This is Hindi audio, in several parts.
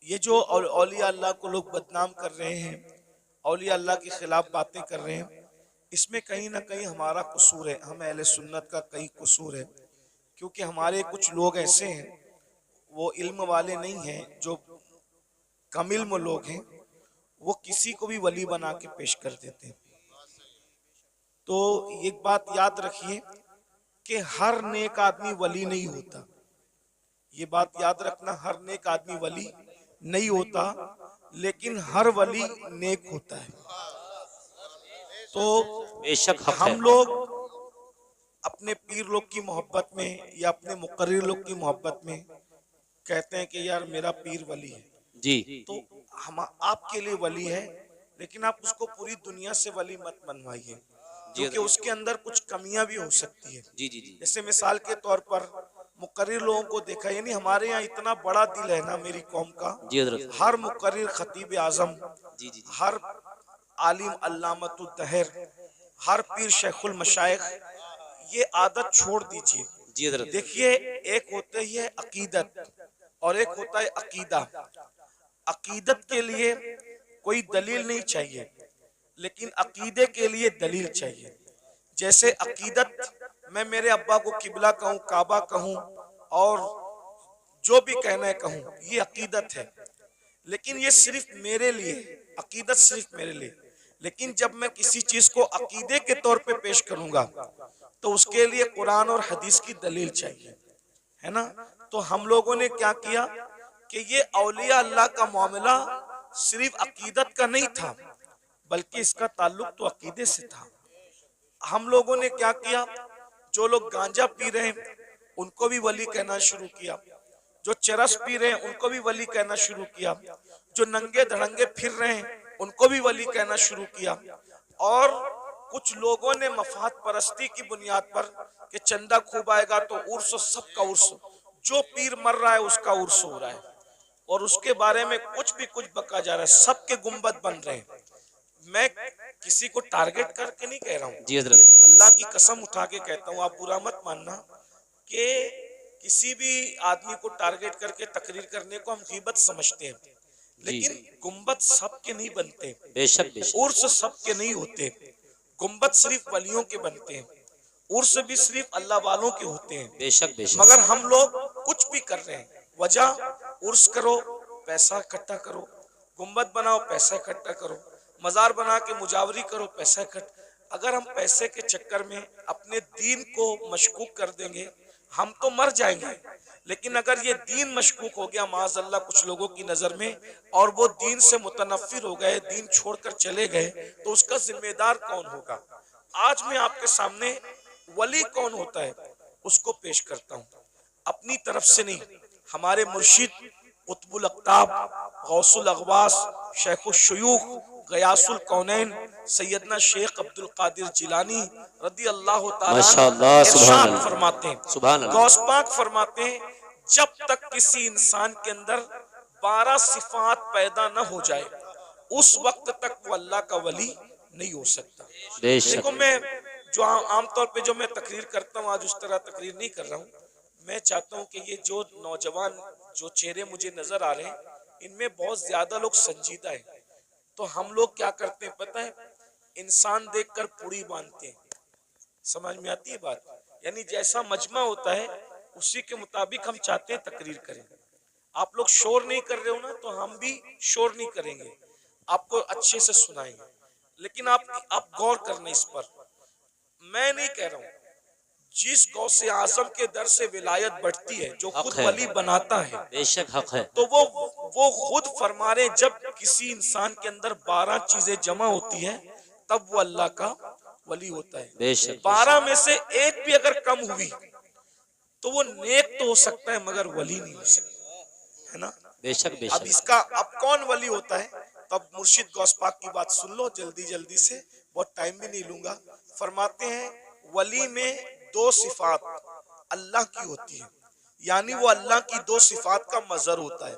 ये जो औलिया अल्लाह को लोग बदनाम कर रहे हैं, औलिया अल्लाह के खिलाफ बातें कर रहे हैं, इसमें कहीं ना कहीं हमारा कसूर है, हम अहले सुन्नत का कहीं कसूर है। क्योंकि हमारे कुछ लोग ऐसे हैं, वो इल्म वाले नहीं हैं, जो कम इल्म लोग हैं, वो किसी को भी वली बना के पेश कर देते हैं। तो एक बात याद रखिए कि हर नेक आदमी वली नहीं होता। ये बात याद रखना, हर नेक आदमी वली नहीं होता, लेकिन हर वली नेक होता है। तो बेशक हक है। हम लोग अपने पीर लोग की मोहब्बत में या अपने मुकर्रिर लोग की मोहब्बत में कहते हैं कि यार मेरा पीर वली है। जी तो हम आपके लिए वली है, लेकिन आप उसको पूरी दुनिया से वली मत बनवाइए, जी क्योंकि उसके अंदर कुछ कमियां भी हो सकती है। जी जी जी जैसे मिसाल के तौर पर मुकर्रिर लोगों को देखा, यानी हमारे यहाँ इतना बड़ा दिल है ना मेरी कौम का, जी हजरत। हर मुकर्रिर खतीब आजम, जी जी जी हर आलिम अल्लामतुत्तहर, हर पीर शेखुल मशाइख, ये आदत छोड़ दीजिए। जी हजरत। देखिए, एक होते ही है अकीदत और एक होता है अकीदा। अकीदत के लिए कोई दलील नहीं चाहिए, लेकिन अकीदे के लिए दलील चाहिए। जैसे अकीदत, मैं मेरे अब्बा को किबला कहूँ, काबा कहूँ, और जो भी कहना है कहूँ, ये अकीदत है। लेकिन ये सिर्फ मेरे लिए, अकीदत सिर्फ मेरे लिए। लेकिन जब मैं किसी चीज को अकीदे के तौर पे पेश करूंगा, तो उसके लिए कुरान और हदीस की दलील चाहिए, है ना। तो हम लोगों ने क्या किया कि ये औलिया अल्लाह का मामला सिर्फ अकीदत का नहीं था, बल्कि इसका ताल्लुक तो अकीदे से था। हम लोगों ने क्या किया, जो लोग गांजा पी रहे हैं उनको भी वली कहना शुरू किया, जो चरस पी रहे हैं उनको भी वली कहना शुरू किया, जो नंगे धड़ंगे फिर रहे हैं उनको भी वली कहना शुरू किया। और कुछ लोगों ने मफाद परस्ती की बुनियाद पर कि चंदा खूब आएगा तो उर्स, सबका उर्स, जो पीर मर रहा है उसका उर्स हो रहा है, और उसके बारे में कुछ भी कुछ बका जा रहा है, सबके गुंबद बन रहे हैं। मैं किसी को टारगेट करके नहीं कह रहा हूँ, जी हजरत। अल्लाह की कसम उठा के कहता हूँ, आप बुरा मत मानना कि किसी भी आदमी को टारगेट करके तकरीर करने को हम गीबत समझते हैं, जी लेकिन गुंबद सबके नहीं बनते, बेशक बेशक। उर्स सबके नहीं होते। गुंबद सिर्फ वलियों के बनते हैं, उर्स भी सिर्फ अल्लाह वालों के होते हैं। बेशक बेशक। मगर हम लोग कुछ भी कर रहे हैं, वजह उर्स करो, पैसा इकट्ठा करो, गुंबद बनाओ, पैसा इकट्ठा करो, मजार बना के मुजावरी करो, पैसा इकट्ठा। अगर हम पैसे के चक्कर में अपने दीन को मशकूक कर देंगे, हम तो मर जाएंगे। लेकिन अगर ये दीन मशकूक हो गया माज़अल्लाह कुछ लोगों की नजर में, और वो दीन से मुतनफिर हो गए, दीन छोड़कर चले गए, तो उसका जिम्मेदार कौन होगा। आज मैं आपके सामने वली कौन होता है उसको पेश करता हूँ, अपनी तरफ से नहीं। हमारे मुर्शिद कुतुबुल अक़ताब, गौसुल अग़वास, शेखुल शुयूख, गयासुल कौनैन, सैयदना शेख अब्दुल कादिर जिलानी रदी अल्लाह तआला माशाअल्लाह, सुभान इरशाद अल्लाह, फरमाते हैं, सुभान अल्लाह। गौस पाक फरमाते हैं, जब तक किसी इंसान के अंदर 12 सिफात पैदा न हो जाए, उस वक्त तक वो अल्लाह का वली नहीं हो सकता। बेशक। देखो, मैं जो आमतौर पे जो मैं तकरीर करता हूँ, आज उस तरह तकरीर नहीं कर रहा हूँ। मैं चाहता हूँ कि ये जो नौजवान जो चेहरे मुझे नजर आ रहे हैं, इनमें बहुत ज्यादा लोग संजीदा हैं। तो हम लोग क्या करते हैं पता है, इंसान देखकर पुड़ी बांधते हैं। समझ में आती है बात, यानी जैसा मजमा होता है उसी के मुताबिक हम चाहते हैं तकरीर करें। आप लोग शोर नहीं कर रहे हो ना, तो हम भी शोर नहीं करेंगे, आपको अच्छे से सुनाएंगे। लेकिन आप गौर करना इस पर, मैं नहीं कह रहा हूँ, जिस गौसे आजम के दर से विलायत बढ़ती है, जो खुद वली बनाता है, बेशक हक है। तो वो खुद फरमा रहे, जब किसी इंसान के अंदर 12 चीजें जमा होती है, तब वो अल्लाह का वली होता है। बेशक। 12 में से एक भी अगर कम हुई तो वो नेक तो हो सकता है मगर वली नहीं हो सकता, है ना। बेशक अब बेशक। इसका अब कौन वली होता है, तब मुर्शिद गौस पाक की बात सुन लो जल्दी जल्दी से, बहुत टाइम भी नहीं लूंगा। फरमाते हैं, वली में 2 सिफात अल्लाह की होती है, यानी वो अल्लाह की 2 सिफात का मजर होता है,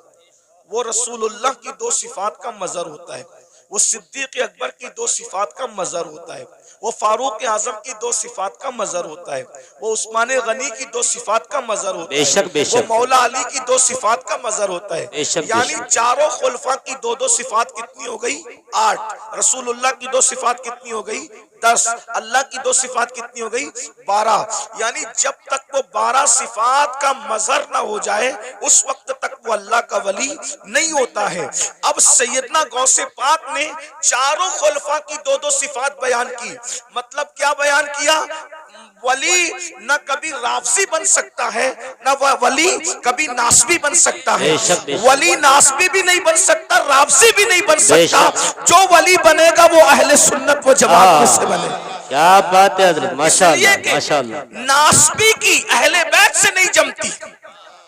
वो रसूलुल्लाह की 2 सिफात का मजर होता है, वो सिद्दीक अकबर की 2 सिफात का मजर होता है, वो फारूक आजम की 2 सिफात का मजहर होता है, वो उस्मान गनी की 2 सिफात का मजहर होता बेशक है, बेशक वो मौला अली की 2 सिफात का मजहर होता है। बेशक यानी बेशक। चारों खुलफा की 2-2 सिफात कितनी हो गई? 8। रसूलुल्लाह की 2 सिफात कितनी हो गई? 10। अल्लाह की 2 सिफात कितनी हो गई? 12। यानी जब तक वो 12 सिफात का मजहर ना हो जाए उस वक्त तक वो अल्लाह का वली नहीं होता है। अब सैयदना गौसे पाक ने चारों खुलफा की 2-2 सिफात बयान की। मतलब क्या बयान किया? वली न कभी राफसी बन सकता है, न वह वली कभी नासबी बन सकता है। बेशक बेशक। वली नासबी भी नहीं बन सकता, राफसी भी नहीं बन सकता। बेशक। जो वली बनेगा वो अहले सुन्नत व जमात में से बने। क्या बात है हजरत, माशाअल्लाह इसलिए कि माशाअल्लाह। नासबी की अहले बैत से नहीं जमती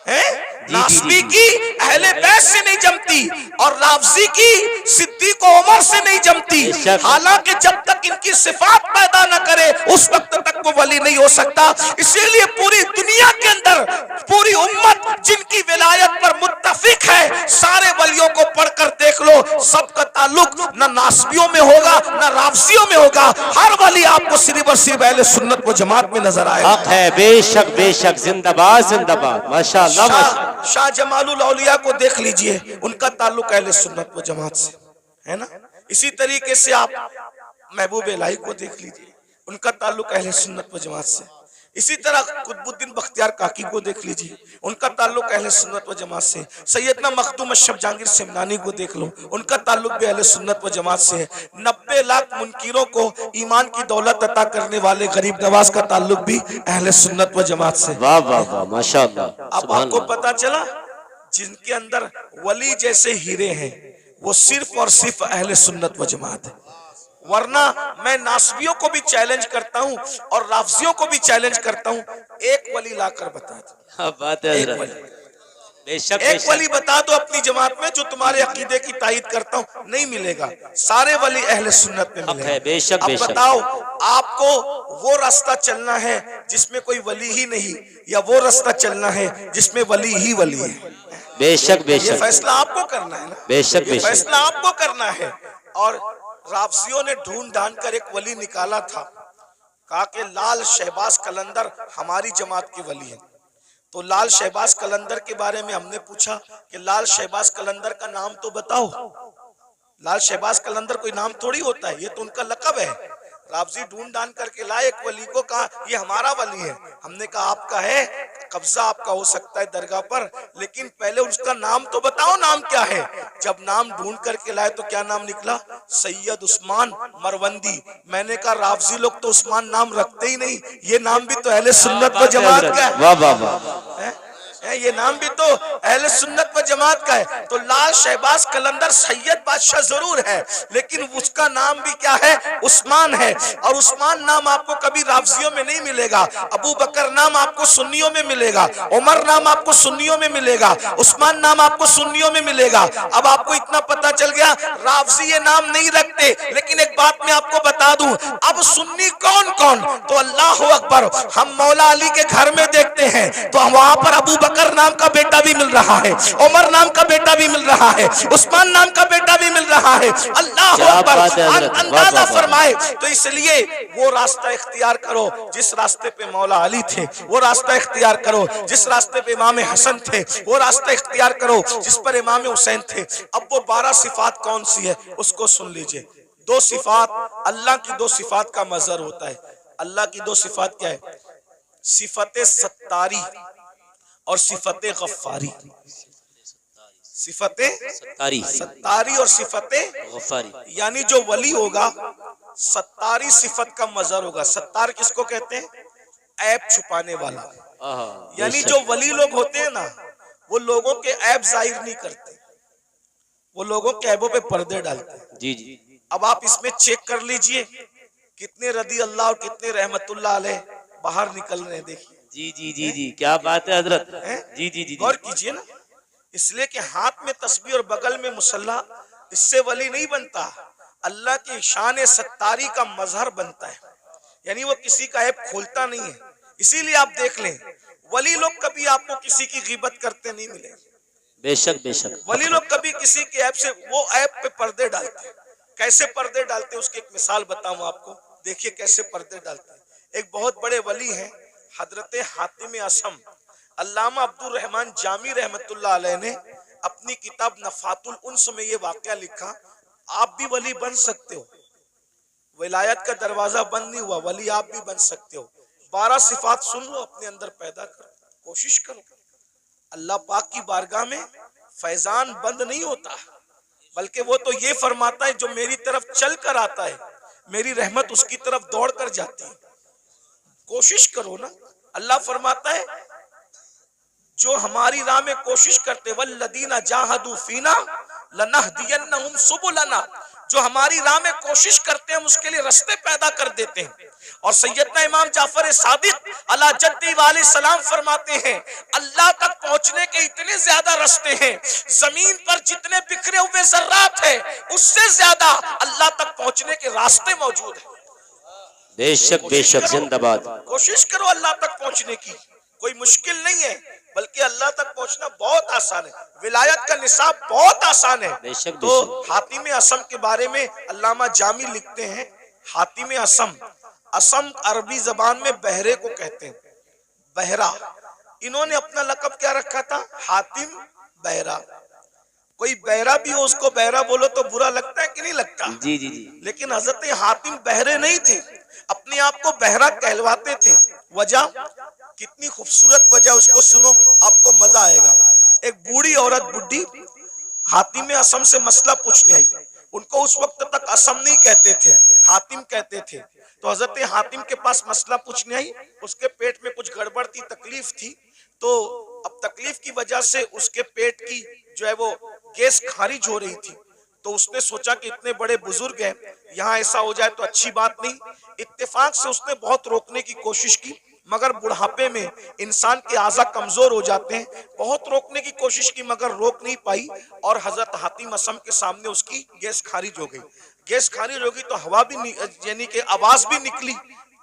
है, जी, नासबी जी। की अहले बैत से नहीं जमती, और राफजी की सिद्दीक उमर से नहीं जमती। बेशक। हालांकि जब तक इनकी सिफात पैदा न करे उस वक्त तक वो वली नहीं हो सकता। इसीलिए पूरी दुनिया के अंदर पूरी उम्मत जिनकी विलायत पर मुत्तफिक है, सारे वलियों को पढ़कर देख लो, सबका ताल्लुक न नासबियों में होगा न राफजियों में होगा। हर वली आपको सिर्फ और सिर्फ अहले सुन्नत व जमात में नजर आएगा। हक है, बेशक बेशक, जिंदाबाद जिंदाबाद, माशाअल्लाह माशाअल्लाह। शाह जमालुल औलिया को देख लीजिए, उनका ताल्लुक अहले सुन्नत व जमात से है ना। इसी तरीके से आप महबूब इलाही को देख लीजिए, उनका ताल्लुक अहले सुन्नत व जमात से। इसी तरह कुतुबुद्दीन बख्तियार काकी को देख लीजिए, उनका ताल्लुक अहले सुन्नत व जमात से। सैयदना मखदूम अशरफ जहांगीर सिमनानी को देख लो, उनका ताल्लुक भी अहले सुन्नत व जमात से है। 90 लाख मुनकिरों को ईमान की दौलत अता करने वाले गरीब नवाज का ताल्लुक भी अहले सुन्नत व जमात से। वाह वाह वाह, माशाअल्लाह। अब आपको पता चला जिनके अंदर वली जैसे हीरे हैं वो सिर्फ और सिर्फ अहले सुन्नत व जमात है। वरना मैं नासबियों को भी चैलेंज करता हूं और राफजियों को भी चैलेंज करता हूं, एक वली लाकर बता दो। क्या बात है एक हजरत, वली, बेशक एक बेशक। वली बता दो अपनी जमात में जो तुम्हारे अकीदे की तायीद करता हूं, नहीं मिलेगा। सारे वली अहले सुन्नत में हक है, मिलेंगे। बेशक अब बेशक। बताओ आपको वो रास्ता चलना है जिसमें कोई वली ही नहीं, या वो रास्ता चलना है जिसमें वली ही वली है? बेशक ये बेशक फैसला आपको करना है ना, बेशक ये बेशक। फैसला आपको करना है। और राफजियों ने ढूंढ ढांड कर एक वली निकाला था, कहा कि लाल शहबाज कलंदर हमारी जमात के वली है। तो लाल शहबाज कलंदर के बारे में हमने पूछा कि लाल शहबाज कलंदर का नाम तो बताओ। लाल शहबाज कलंदर कोई नाम थोड़ी होता है, ये तो उनका लकब है। राफजी ढूंढ ढांड करके लाए एक वली को, कहा ये हमारा वली है। हमने कहा आपका है, कब्जा आपका हो सकता है दरगाह पर, लेकिन पहले उसका नाम तो बताओ, नाम क्या है। जब नाम ढूंढ करके लाए तो क्या नाम निकला? सैयद उस्मान मरवंदी। मैंने कहा राफजी लोग तो उस्मान नाम रखते ही नहीं, ये नाम भी तो अहले सुन्नत व जमात का है। वाह वाह वाह, ये नाम भी तो अहले सुन्नत व जमात का है। तो लाल शहबाज कलंदर सैयद बादशाह जरूर है, लेकिन उसका नाम भी क्या है? उस्मान है। और उस्मान नाम आपको कभी राफजियों में नहीं मिलेगा। अबू बकर नाम आपको सुन्नियों में मिलेगा, उमर नाम आपको सुन्नियों में मिलेगा, उस्मान नाम आपको सुन्नियों में मिलेगा। अब आपको इतना पता चल गया राफजी ये नाम नहीं रखते। लेकिन एक बात मैं आपको बता दूं, अब सुन्नी कौन कौन? तो अल्लाह अकबर, हम मौला अली के घर में देखते हैं तो वहां पर अबू बकर नाम का बेटा भी मिल रहा है, उमर नाम का बेटा भी मिल रहा है, उस्मान नाम का बेटा भी मिल रहा है। अल्लाह अकबर, अंदाजा फरमाए। तो इसलिए वो रास्ता इख्तियार करो जिस रास्ते पे मौला अली थे, वो रास्ता इख्तियार करो जिस रास्ते पे इमाम हसन थे, वो रास्ता इख्तियार करो जिस पर इमाम हुसैन थे। अब वो 12 सिफात कौन सी है उसको सुन लीजिए। 2 सिफात, अल्लाह की 2 सिफात का मजहर होता है। अल्लाह की 2 सिफात क्या है? सिफत सत्तारी और सिफत गफ्फारी। सिफत सत्तारी और सिफत गफ्फारी। यानी जो वली होगा सत्तारी सिफत का मजहर होगा। सत्तार किसको कहते हैं? ऐब छुपाने वाला। यानी जो वली लोग होते हैं ना, वो लोगों के ऐब जाहिर नहीं करते, वो लोगों के ऐबों पे पर्दे डालते हैं। जी जी। अब आप इसमें चेक कर लीजिए कितने रदी अल्लाह और कितने रहमतुल्लाह अलैह बाहर निकल रहे हैं। देखिए जी जी जी जी, क्या बात है हजरत। जी जी जी, गौर कीजिए ना। इसलिए कि हाथ में तस्बीह और बगल में मुसल्ला, इससे वली नहीं बनता, अल्लाह की शान सत्तारी का मजहर बनता है। यानी वो किसी का ऐब खोलता नहीं है। इसीलिए आप देख लें वली लोग कभी आपको किसी की गीबत करते नहीं मिले। बेशक बेशक। वली लोग कभी किसी के ऐब से, वो ऐब पे पर्दे डालते हैं। कैसे पर्दे डालते हैं उसकी एक मिसाल बताऊं आपको, देखिए कैसे पर्दे डालते हैं। एक बहुत बड़े वली हैं हजरत हातिम असम, अल्लामा अब्दुल रहमान जामी रहमतुल्लाह अलैह ने अपनी किताब नफातुल उन्स में ये वाकया लिखा, आप भी वली बन सकते हो, विलायत का दरवाजा बंद नहीं हुआ, वली आप भी बन सकते हो। 12 सिफात सुन लो, अपने अंदर पैदा करो, कोशिश करो। अल्लाह पाक की बारगाह में फैजान बंद नहीं होता, बल्कि वो तो ये फरमाता है जो मेरी तरफ चल कर आता है मेरी रहमत उसकी तरफ दौड़ कर जाती है। कोशिश करो ना। अल्लाह फरमाता है जो हमारी राह में कोशिश करते, वल्लदीना जाहदू फीना लनहदियन्नहुम सुबुलना, जो हमारी राह में कोशिश करते हैं हम उसके लिए रास्ते पैदा कर देते हैं। और सैयदना इमाम जाफर सादिक अला जद्दी वाले सलाम फरमाते हैं अल्लाह तक पहुंचने के इतने ज्यादा रास्ते हैं, जमीन पर जितने बिखरे हुए जर्रात हैं उससे ज्यादा अल्लाह तक पहुंचने के रास्ते मौजूद हैं। बेशक जिंदाबाद। कोशिश करो अल्लाह तक पहुंचने की, कोई मुश्किल नहीं है, बल्कि अल्लाह तक पहुंचना बहुत आसान है, विलायत का निसाब बहुत आसान है। तो हातिम असम के बारे में अल्लामा जामी लिखते हैं, हातिम असम, असम अरबी जबान में बहरे को कहते हैं, बहरा। इन्होंने अपना लकब क्या रखा था? हातिम बहरा। कोई बहरा भी हो उसको बहरा बोलो तो बुरा लगता है कि नहीं लगता? जी जी जी। लेकिन हजरत हातिम बहरे नहीं थे, अपने आप को बहरा कहलवाते थे। वजह, कितनी खूबसूरत वजह, उसको सुनो आपको मजा आएगा। एक बूढ़ी औरत, बुढ़ी, हातिम असम से मसला पूछने आई। उनको उस वक्त तक असम नहीं कहते थे, हातिम कहते थे। तो हजरत हातिम के पास मसला पूछने आई, उसके पेट में कुछ गड़बड़ थी, तकलीफ थी। तो अब तकलीफ की वजह से उसके पेट की जो है वो गैस खारिज हो रही थी। तो उसने सोचा कि इतने बड़े बुजुर्ग हैं, यहाँ ऐसा हो जाए तो अच्छी बात नहीं। इत्तेफाक से उसने बहुत रोकने की कोशिश की, मगर बुढ़ापे में इंसान के आज़ा कमजोर हो जाते हैं। बहुत रोकने की कोशिश की मगर रोक नहीं पाई, और हजरत हातिम असम के सामने उसकी गैस खारिज हो गई। गैस खारिज हो गई तो हवा भी यानी कि आवाज भी निकली।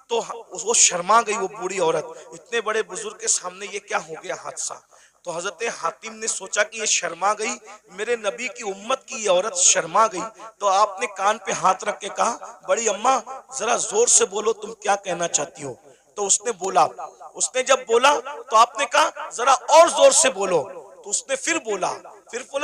तो वो शर्मा गई, वो बूढ़ी औरत, इतने बड़े बुजुर्ग के सामने ये क्या हो गया हादसा। तो हजरत हातिम ने सोचा कि ये शर्मा गई, मेरे नबी की उम्मत की ये औरत शर्मा गई। तो आपने कान पे हाथ रख के कहा, बड़ी अम्मा जरा जोर से बोलो, तुम क्या कहना चाहती हो। तो उसने बोला, उसने जब बोला तो आपने कहा जरा और जोर से बोलो। तो उसने फिर बोला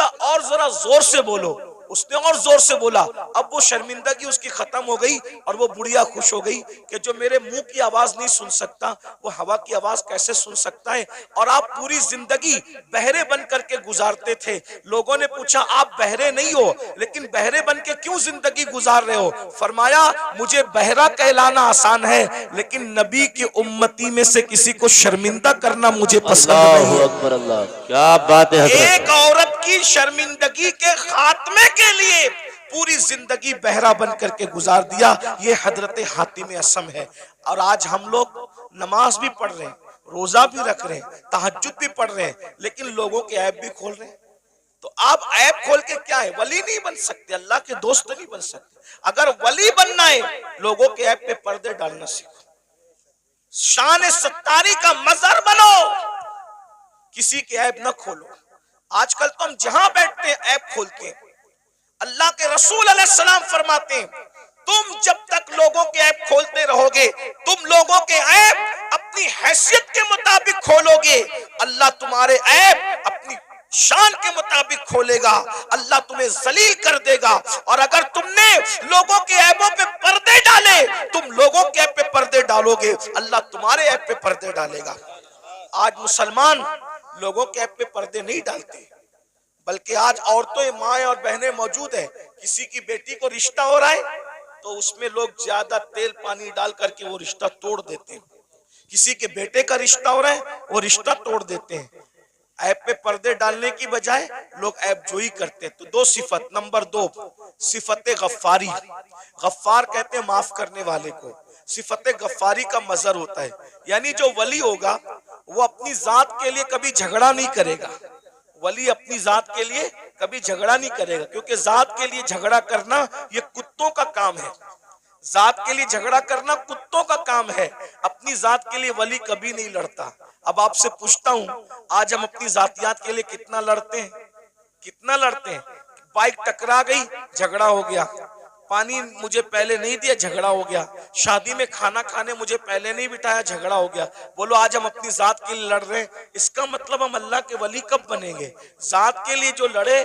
और जरा जोर से बोलो। उसने और जोर से बोला। अब वो शर्मिंदगी उसकी खत्म हो गई और वो बुढ़िया खुश हो गई कि जो मेरे मुंह की आवाज नहीं सुन सकता वो हवा की आवाज कैसे सुन सकता है। और आप पूरी जिंदगी बहरे बन करके गुजारते थे। लोगों ने पूछा आप बहरे नहीं हो, लेकिन बहरे बन के क्यों जिंदगी गुजार रहे हो। फरमाया मुझे बहरा कहलाना आसान है, लेकिन नबी की उम्मती में से किसी को शर्मिंदा करना मुझे पसंद नहीं है। अकबर अल्लाह, क्या बात है। एक औरत की शर्मिंदगी के खात्मे के लिए पूरी जिंदगी बहरा बन करके गुजार दिया, ये हजरत हातिम असम है। और आज हम लोग नमाज भी पढ़ रहे हैं, रोजा भी रख रहे हैं, तहज्जुद भी पढ़ रहे हैं, लेकिन लोगों के ऐब भी खोल रहे हैं। तो आप ऐब खोल के क्या है, वली नहीं बन सकते, अल्लाह के दोस्त नहीं बन सकते। अगर वली बनना है लोगों के ऐब पे पर्दे डालना सीखो, शान सत्तारी का मजहर बनो, किसी के ऐब न खोलो। आजकल तो हम जहां बैठते हैं ऐब खोलते हैं। अल्लाह के रसूल अलैहिस्सलाम फरमाते हैं तुम जब तक लोगों के ऐब खोलते रहोगे, तुम लोगों के ऐब अपनी हैसियत के मुताबिक खोलोगे, अल्लाह तुम्हारे ऐब अपनी शान के मुताबिक खोलेगा, अल्लाह तुम्हें जलील कर देगा। और अगर तुमने लोगों के ऐबों पे पर्दे डाले, तुम लोगों के ऐब पे पर्दे डालोगे, अल्लाह तुम्हारे ऐब पे पर्दे डालेगा। आज मुसलमान लोगों के ऐब पे पर्दे नहीं डालते, बल्कि आज औरतें, माएं और बहनें मौजूद है, किसी की बेटी को रिश्ता हो रहा है तो उसमें लोग ज्यादा तेल पानी डाल करके वो रिश्ता तोड़ देते हैं। किसी के बेटे का रिश्ता हो रहा है वो रिश्ता तोड़ देते हैं। ऐब पे पर्दे डालने की बजाय लोग ऐब जोई करते हैं। तो दो सिफत, नंबर 2 सिफत गफ्फारी, गफ्फार कहते हैं माफ करने वाले को। सिफत गफ्फारी का मजहर होता है, यानी जो वली होगा वो अपनी जात के लिए कभी झगड़ा नहीं करेगा। वली अपनी जात के लिए कभी झगड़ा नहीं करेगा, क्योंकि जात के लिए झगड़ा करना ये कुत्तों का काम है। जात के लिए झगड़ा करना कुत्तों का काम है, अपनी जात के लिए वली कभी नहीं लड़ता। अब आपसे पूछता हूं, आज हम अपनी जातियात के लिए कितना लड़ते हैं? कितना लड़ते हैं? बाइक टकरा गई, झगड़ा हो गया, पानी मुझे पहले नहीं दिया, झगड़ा हो गया। शादी में खाना खाने मुझे पहले नहीं बिठाया, झगड़ा हो गया। बोलो आज हम अपनी जात के लिए लड़ रहे हैं, इसका मतलब हम अल्लाह के वली कब बनेंगे? जात के लिए जो लड़े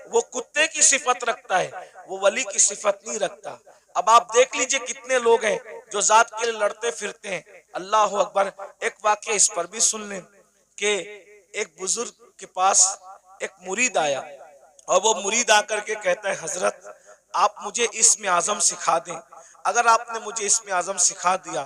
वो कुत्ते की सिफत रखता है, वो वली की सिफत नहीं रखता। अब आप देख लीजिए कितने लोग हैं जो जात के लिए लड़ते फिरते हैं। अल्लाह अकबर। एक वाक्य इस पर भी सुन लें कि एक बुजुर्ग के पास एक मुरीद आया और वो मुरीद आकर के कहता है, हजरत आप मुझे इस्म आजम सिखा दें। अगर आपने मुझे इस्म आजम सिखा दिया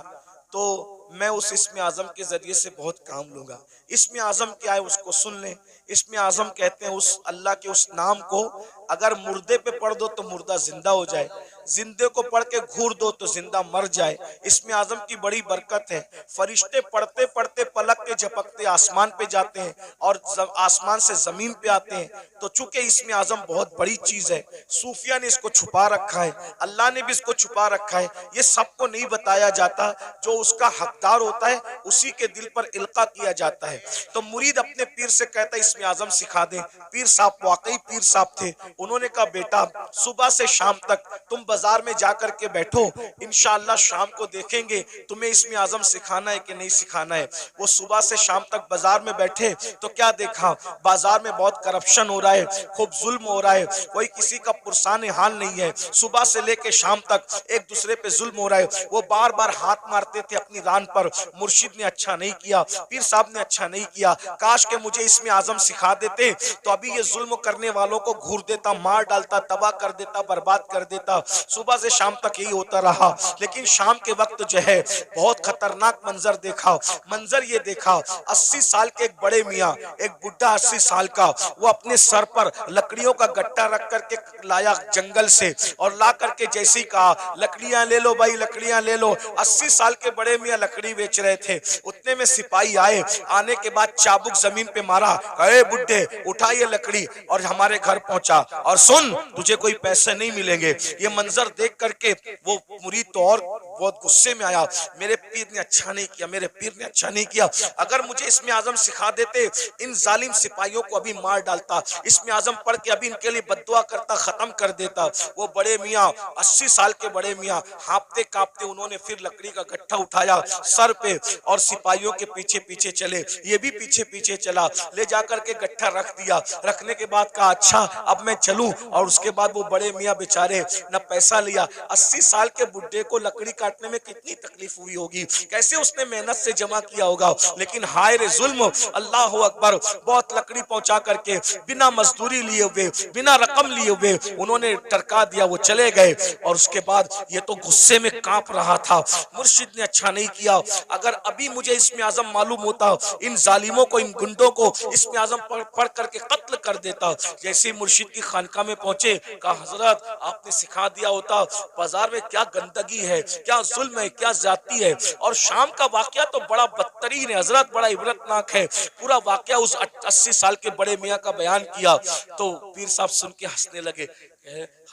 तो मैं उस इस्म आजम के जरिए से बहुत काम लूंगा। इस्म आजम क्या है उसको सुन लें। इस्म आजम कहते हैं उस अल्लाह के उस नाम को अगर मुर्दे पे पढ़ दो तो मुर्दा जिंदा हो जाए, जिंदे को पढ़ के घूर दो तो जिंदा मर जाए। इस्म आजम की बड़ी बरकत है। फरिश्ते पढ़ते पढ़ते पलक के झपकते आसमान पे जाते हैं और आसमान से जमीन पे आते हैं। तो चूंकि इस्म आजम बहुत बड़ी चीज है, सूफिया ने इसको छुपा रखा है, अल्लाह ने भी इसको छुपा रखा है। ये सबको नहीं बताया जाता, जो उसका हकदार होता है उसी के दिल पर इल्का किया जाता है। तो मुरीद अपने पीर से कहता है इस्म आजम सिखा दे। पीर साहब वाकई पीर साहब थे। उन्होंने कहा बेटा सुबह से शाम तक तुम बाजार में जाकर के बैठो, इंशाअल्लाह शाम को देखेंगे तुम्हें इस्म आजम सिखाना है कि नहीं सिखाना है। वो सुबह से शाम तक बाजार में बैठे तो क्या देखा, बाजार में बहुत करप्शन हो रहा है, खूब जुल्म हो रहा है, कोई किसी का पुरसाने हाल नहीं है। सुबह से लेके शाम तक एक दूसरे पे जुल्म हो रहा है। वो बार बार हाथ मारते थे अपनी रान पर। मुर्शिद ने अच्छा नहीं किया, पीर साहब ने अच्छा नहीं किया, काश के मुझे इस्म आजम सिखा देते तो अभी ये जुल्म करने वालों को घूर देता, मार डालता, तबाह कर देता, बर्बाद कर देता। सुबह से शाम तक यही होता रहा। लेकिन शाम के वक्त जो है बहुत खतरनाक मंजर देखा। मंजर ये देखा, 80 साल के एक बड़े मियाँ, एक बुढ़ा 80 साल का, वो अपने सर पर लकड़ियों का गट्टा रख करके लाया जंगल से और ला करके जैसे ही कहा लकड़ियां ले लो भाई, लकड़ियां ले लो। 80 साल के बड़े मियाँ लकड़ी बेच रहे थे। उतने में सिपाही आए, आने के बाद चाबुक जमीन पे मारा, अरे बुड्ढे उठा ये लकड़ी और हमारे घर पहुंचा और सुन तुझे कोई पैसे नहीं मिलेंगे। ये मंजर देख करके वो मुरीद तो और बहुत गुस्से में आया, मेरे पीर ने अच्छा नहीं किया, मेरे पीर ने अच्छा नहीं किया। अगर मुझे इस्म आजम सिखा देते इन जालिम सिपाहियों को अभी मार डालता, इस्म आजम पढ़ के अभी इनके लिए बद्दुआ करता, खत्म कर देता। वो बड़े मियाँ 80 साल के बड़े मियाँ हाँपते कांपते उन्होंने फिर लकड़ी का गट्ठा उठाया सर पे और सिपाहियों के पीछे पीछे चले। ये भी पीछे पीछे चला, ले जाकर के गट्ठा रख दिया। रखने के बाद कहा अच्छा अब मैं चलूं। और उसके बाद वो बड़े मियाँ बेचारे न पैसा लिया। 80 साल के बुढ़े को लकड़ी काटने में कितनी तकलीफ हुई होगी, कैसे उसने मेहनत से जमा किया होगा। लेकिन हाय रे जुल्म, अल्लाह अकबर, बहुत लकड़ी पहुंचा करके बिना मजदूरी लिए हुए, बिना रकम लिए हुए उन्होंने टरका दिया, वो चले गए। और उसके बाद ये तो गुस्से में कांप रहा था, मुर्शिद ने अच्छा नहीं किया। अगर अभी मुझे इस्म आजम मालूम होता, इन जालिमों को, इन गुंडों को इस्म आजम पढ़ करके कत्ल कर देता। जैसे ही मुर्शिद की खानका में पहुंचे कहा हजरत आपने सिखा दिया होता, बाजार में क्या गंदगी है, क्या जुल्म है, क्या ज्यादती है। और शाम का वाकया तो बड़ा बदतरीन है हजरत, बड़ा इबरतनाक है। पूरा वाकया उस 80 साल के बड़े मियाँ का बयान किया तो पीर साहब सुन के हंसने लगे।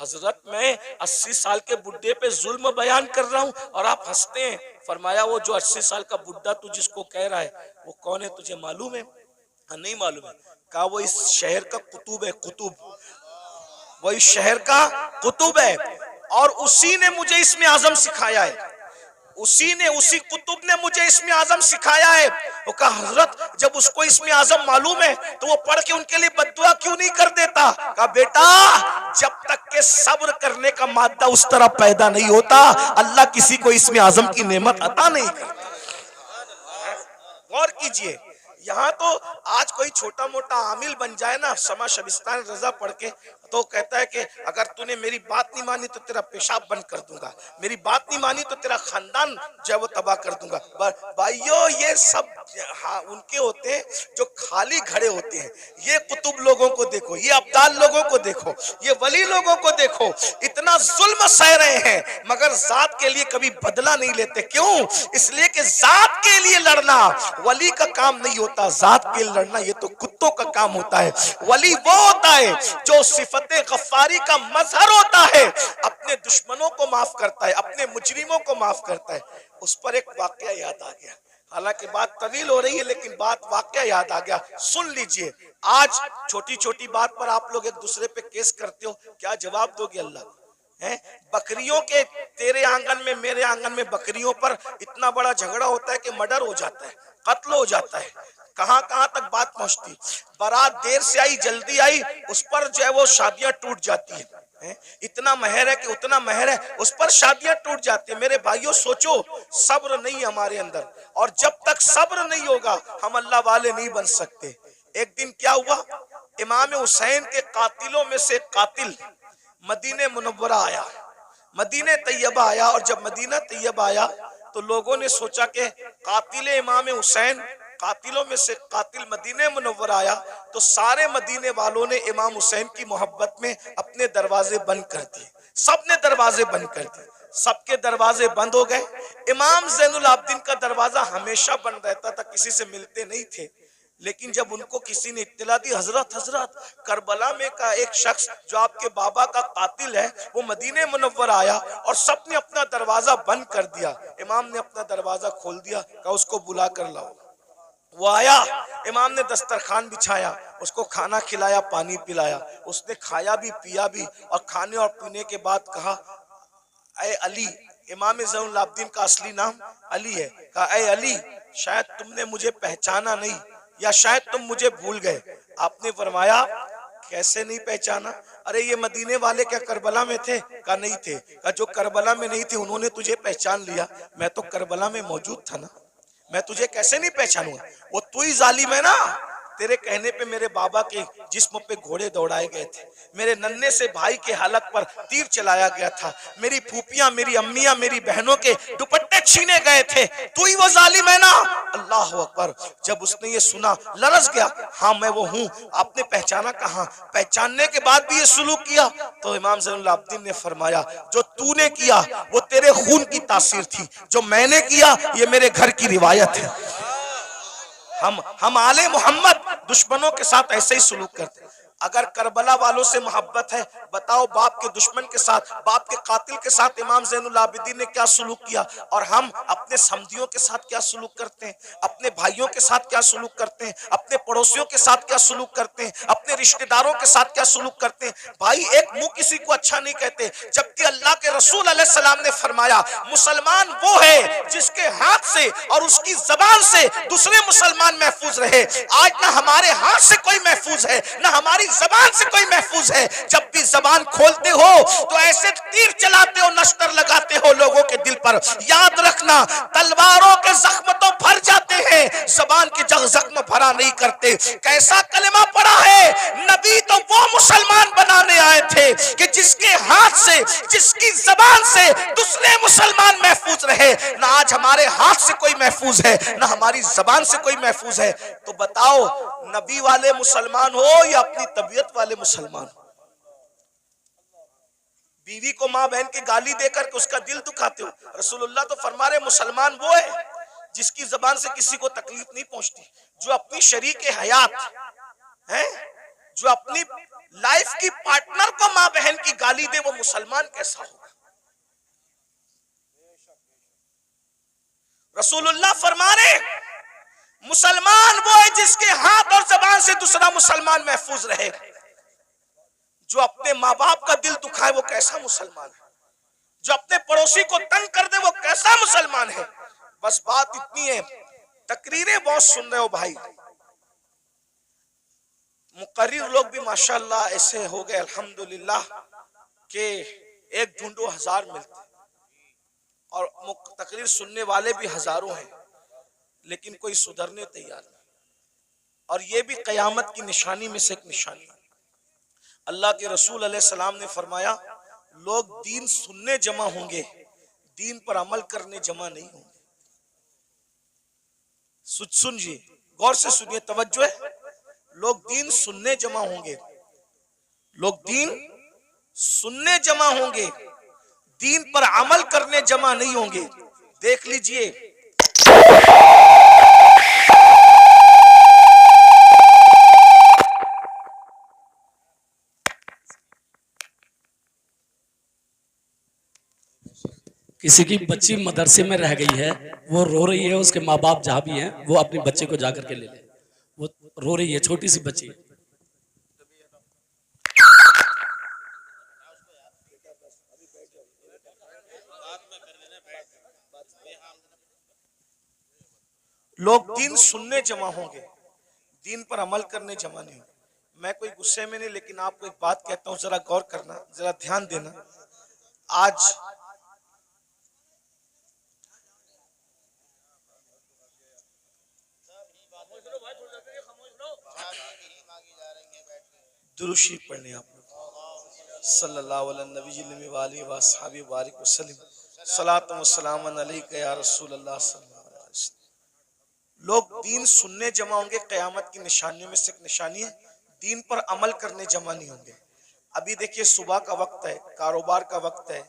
हजरत मैं 80 साल के बुढ़े पे जुल्म बयान कर रहा हूँ और आप हंसते हैं। फरमाया वो जो 80 साल का बुढ़ा तू जिसको कह रहा है वो कौन है, तुझे मालूम है? नहीं मालूम है। कहा वो इस शहर का कुतुब है, कुतुब, वो इस शहर का कुतुब है और उसी ने मुझे इस्म आजम सिखाया है, उसी कुतुब ने मुझे इस्म आजम सिखाया है। वो कहा हजरत जब उसको इस्म आजम मालूम है तो वो पढ़ के उनके लिए बद्दुआ क्यों नहीं कर देता? कहा बेटा जब तक के सब्र करने का मादा उस तरह पैदा नहीं होता, अल्लाह किसी को इस्म आजम की नेमत अता नहीं करता। गौर कीजिए, यहाँ तो आज कोई छोटा मोटा आमिल बन जाए ना समा शबिस्तान रजा पढ़ के तो कहता है कि अगर तूने मेरी बात नहीं मानी तो तेरा पेशाब बंद कर दूंगा, मेरी बात नहीं मानी तो तेरा खानदान जो है वो तबाह कर दूंगा। भाइयों ये सब हाँ उनके होते हैं जो खाली घड़े होते हैं। ये कुतुब लोगों को देखो, ये अब्दाल लोगों को देखो, ये वली लोगों को देखो, इतना जुल्म सह रहे हैं मगर जात के लिए कभी बदला नहीं लेते। क्यों? इसलिए कि जात के लिए लड़ना वली का काम नहीं होता, जात के लिए लड़ना ये तो कुत्तों का काम होता है। वली वो होता है जो सिफत गफ्फारी का मजहर होता है, अपने दुश्मनों को माफ करता है, अपने मुजरिमों को माफ करता है। उस पर एक वाकया याद आ गया, हालांकि बात तवील हो रही है लेकिन बात वाकया याद आ गया, सुन लीजिए। आज छोटी छोटी बात पर आप लोग एक दूसरे पे केस करते हो, क्या जवाब दोगे अल्लाह? हैं? बकरियों के तेरे आंगन में मेरे आंगन में बकरियों पर इतना बड़ा झगड़ा होता है कि मर्डर हो जाता है, कत्ल हो जाता है। कहां कहां तक बात पहुंचती। बारात देर से आई जल्दी आई, उस पर जो है वो शादियां टूट जाती हैं। इतना महर है कि उतना महर है, उस पर शादियां टूट जाती है। मेरे भाइयों सोचो, सब्र नहीं हमारे अंदर, और जब तक सब्र नहीं होगा हम अल्लाह वाले नहीं बन सकते। एक दिन क्या हुआ, इमाम हुसैन के कातिलों में से कातिल मदीने मुनव्वरा आया, मदीने तैयबा आया। और जब मदीना तैयबा आया तो लोगों ने सोचा कि कातिल इमाम हुसैन, कातिलों में से कातिल मदीने मुनव्वरा आया, तो सारे मदीने वालों ने इमाम हुसैन की मोहब्बत में अपने दरवाजे बंद कर दिए। सबने दरवाजे बंद कर दिए, सबके दरवाजे बंद हो गए। इमाम ज़ैनुल आबिदीन का दरवाजा हमेशा बंद रहता था, किसी से मिलते नहीं थे। लेकिन जब उनको किसी ने इत्तला दी, हजरत हजरत करबला में का एक शख्स जो आपके बाबा का कातिल है वो मदीने मुनव्वर आया, और सबने अपना दरवाजा बंद कर दिया। इमाम ने अपना दरवाजा खोल दिया, कहा उसको बुला कर लाओ। वो आया, इमाम ने दस्तरखान बिछाया, उसको खाना खिलाया, पानी पिलाया, उसने खाया भी पिया भी, और खाने और पीने के बाद कहा, ऐ अली, इमाम ज़ैनुल आबिदीन का असली नाम अली है, कहा ऐ अली, शायद तुमने मुझे पहचाना नहीं, या शायद तुम मुझे भूल गए। आपने फरमाया कैसे नहीं पहचाना, अरे ये मदीने वाले क्या करबला में थे? कहा नहीं थे। कहा जो करबला में नहीं थे उन्होंने तुझे पहचान लिया, मैं तो करबला में मौजूद था ना, मैं तुझे कैसे नहीं पहचानूंगा? वो तू ही जालिम है ना, तेरे कहने पे मेरे बाबा के जिस्म पे घोड़े दौड़ाए गए थे, मेरे नन्हे से भाई के हलक पर तीर चलाया गया था, मेरी फूफियां, मेरी अम्मियां, मेरी बहनों के दुपट्टे छीने गए थे, तू ही वो जालिम है ना। अल्लाह अकबर। जब उसने ये सुना लरस गया, हाँ मैं वो हूँ। आपने पहचाना कहाँ? पहचानने के बाद भी ये सुलूक किया? तो इमाम ज़ैनुल आबिदीन ने फरमाया जो तूने किया वो तेरे खून की तासीर थी, जो मैंने किया ये मेरे घर की रिवायत है। हम आले मोहम्मद दुश्मनों के साथ ऐसे ही सुलूक करते हैं। अगर करबला वालों से मोहब्बत है, बताओ बाप के दुश्मन के साथ, बाप के कातिल के साथ इमाम ज़ैनुल आबिदीन ने क्या सुलूक किया, और हम अपने समधियों के साथ क्या सुलूक करते हैं, अपने भाइयों के साथ क्या सुलूक करते हैं, अपने पड़ोसियों के साथ क्या सुलूक करते हैं, अपने रिश्तेदारों के साथ क्या सुलूक करते हैं। भाई एक मुंह किसी को अच्छा नहीं कहते, जबकि अल्लाह के रसूल अलैहिस्सलाम ने फरमाया मुसलमान वो है जिसके हाथ से और उसकी जबान से दूसरे मुसलमान महफूज रहे। आज ना हमारे हाथ से कोई महफूज है, ना हमारी जबान से कोई महफूज है। जब भी जबान खोलते हो तो ऐसे तीर चलाते हो, नश्तर लगाते हो लोगों के दिल पर। याद रखना, तलवारों के जख्म तो भर जाते हैं, जबान के जख्म भरा नहीं करते। कैसा कलमा पड़ा है, नबी तो वो मुसलमान बनाने आए थे कि जिसके हाथ से, जिसकी जबान से दूसरे मुसलमान महफूज रहे। ना आज हमारे हाथ से कोई महफूज है, ना हमारी जबान से कोई महफूज है। तो बताओ नबी वाले मुसलमान हो या अपनी तबीयत वाले मुसलमान हो? बीवी को मां बहन की गाली देकर के उसका दिल दुखाते हो। रसूलुल्लाह तो फरमा रहे मुसलमान वो है जिसकी जबान से किसी को तकलीफ नहीं पहुंचती, जो अपनी शरीक हयात है, जो अपनी लाइफ की पार्टनर को मां बहन की गाली दे, वो मुसलमान कैसा होगा? रसूलुल्लाह फरमा रहे मुसलमान वो है जिसके हाथ और जबान से दूसरा मुसलमान महफूज रहे। जो अपने माँ बाप का दिल दुखाए वो कैसा मुसलमान है? जो अपने पड़ोसी को तंग कर दे वो कैसा मुसलमान है? बस बात इतनी है, तकरीरें बहुत सुन रहे हो भाई, मुकर्रिर लोग भी माशाल्लाह ऐसे हो गए अल्हम्दुलिल्लाह के एक ढूंढो हजार मिलते, और तकरीर सुनने वाले भी हजारों हैं, लेकिन कोई सुधरने तैयार नहीं। और ये भी कयामत की निशानी में से एक निशानी है। अल्लाह के रसूल अलैहिस्सलाम ने फरमाया लोग दीन सुनने जमा होंगे, दीन पर अमल करने जमा नहीं होंगे। सुनिए, गौर से सुनिए, तवज्जो है। लोग दीन सुनने जमा होंगे, लोग दीन सुनने जमा होंगे, दीन पर अमल करने जमा नहीं होंगे। देख लीजिए, किसी की बच्ची मदरसे में रह गई है, वो रो रही है, उसके माँ बाप जहाँ भी हैं वो अपने बच्चे को जाकर के ले ले। वो रो रही है, छोटी सी बच्ची। लोग दीन सुनने जमा होंगे, दीन पर अमल करने जमा नहीं होंगे। मैं कोई गुस्से में नहीं, लेकिन आपको एक बात कहता हूं, जरा गौर करना, जरा ध्यान देना। आज दुरूशी पढ़ने आप लोग सल्लल्लाहु अलैहि वसल्लम, सलात व सलाम अलैका या रसूल अल्लाह सल्लल्लाहु अलैहि वसल्लम। लोग दीन सुनने जमा होंगे, क़यामत की निशानियों में से एक निशानी है, दीन पर अमल करने जमा नहीं होंगे। अभी देखिए सुबह का वक्त है, कारोबार का वक्त है,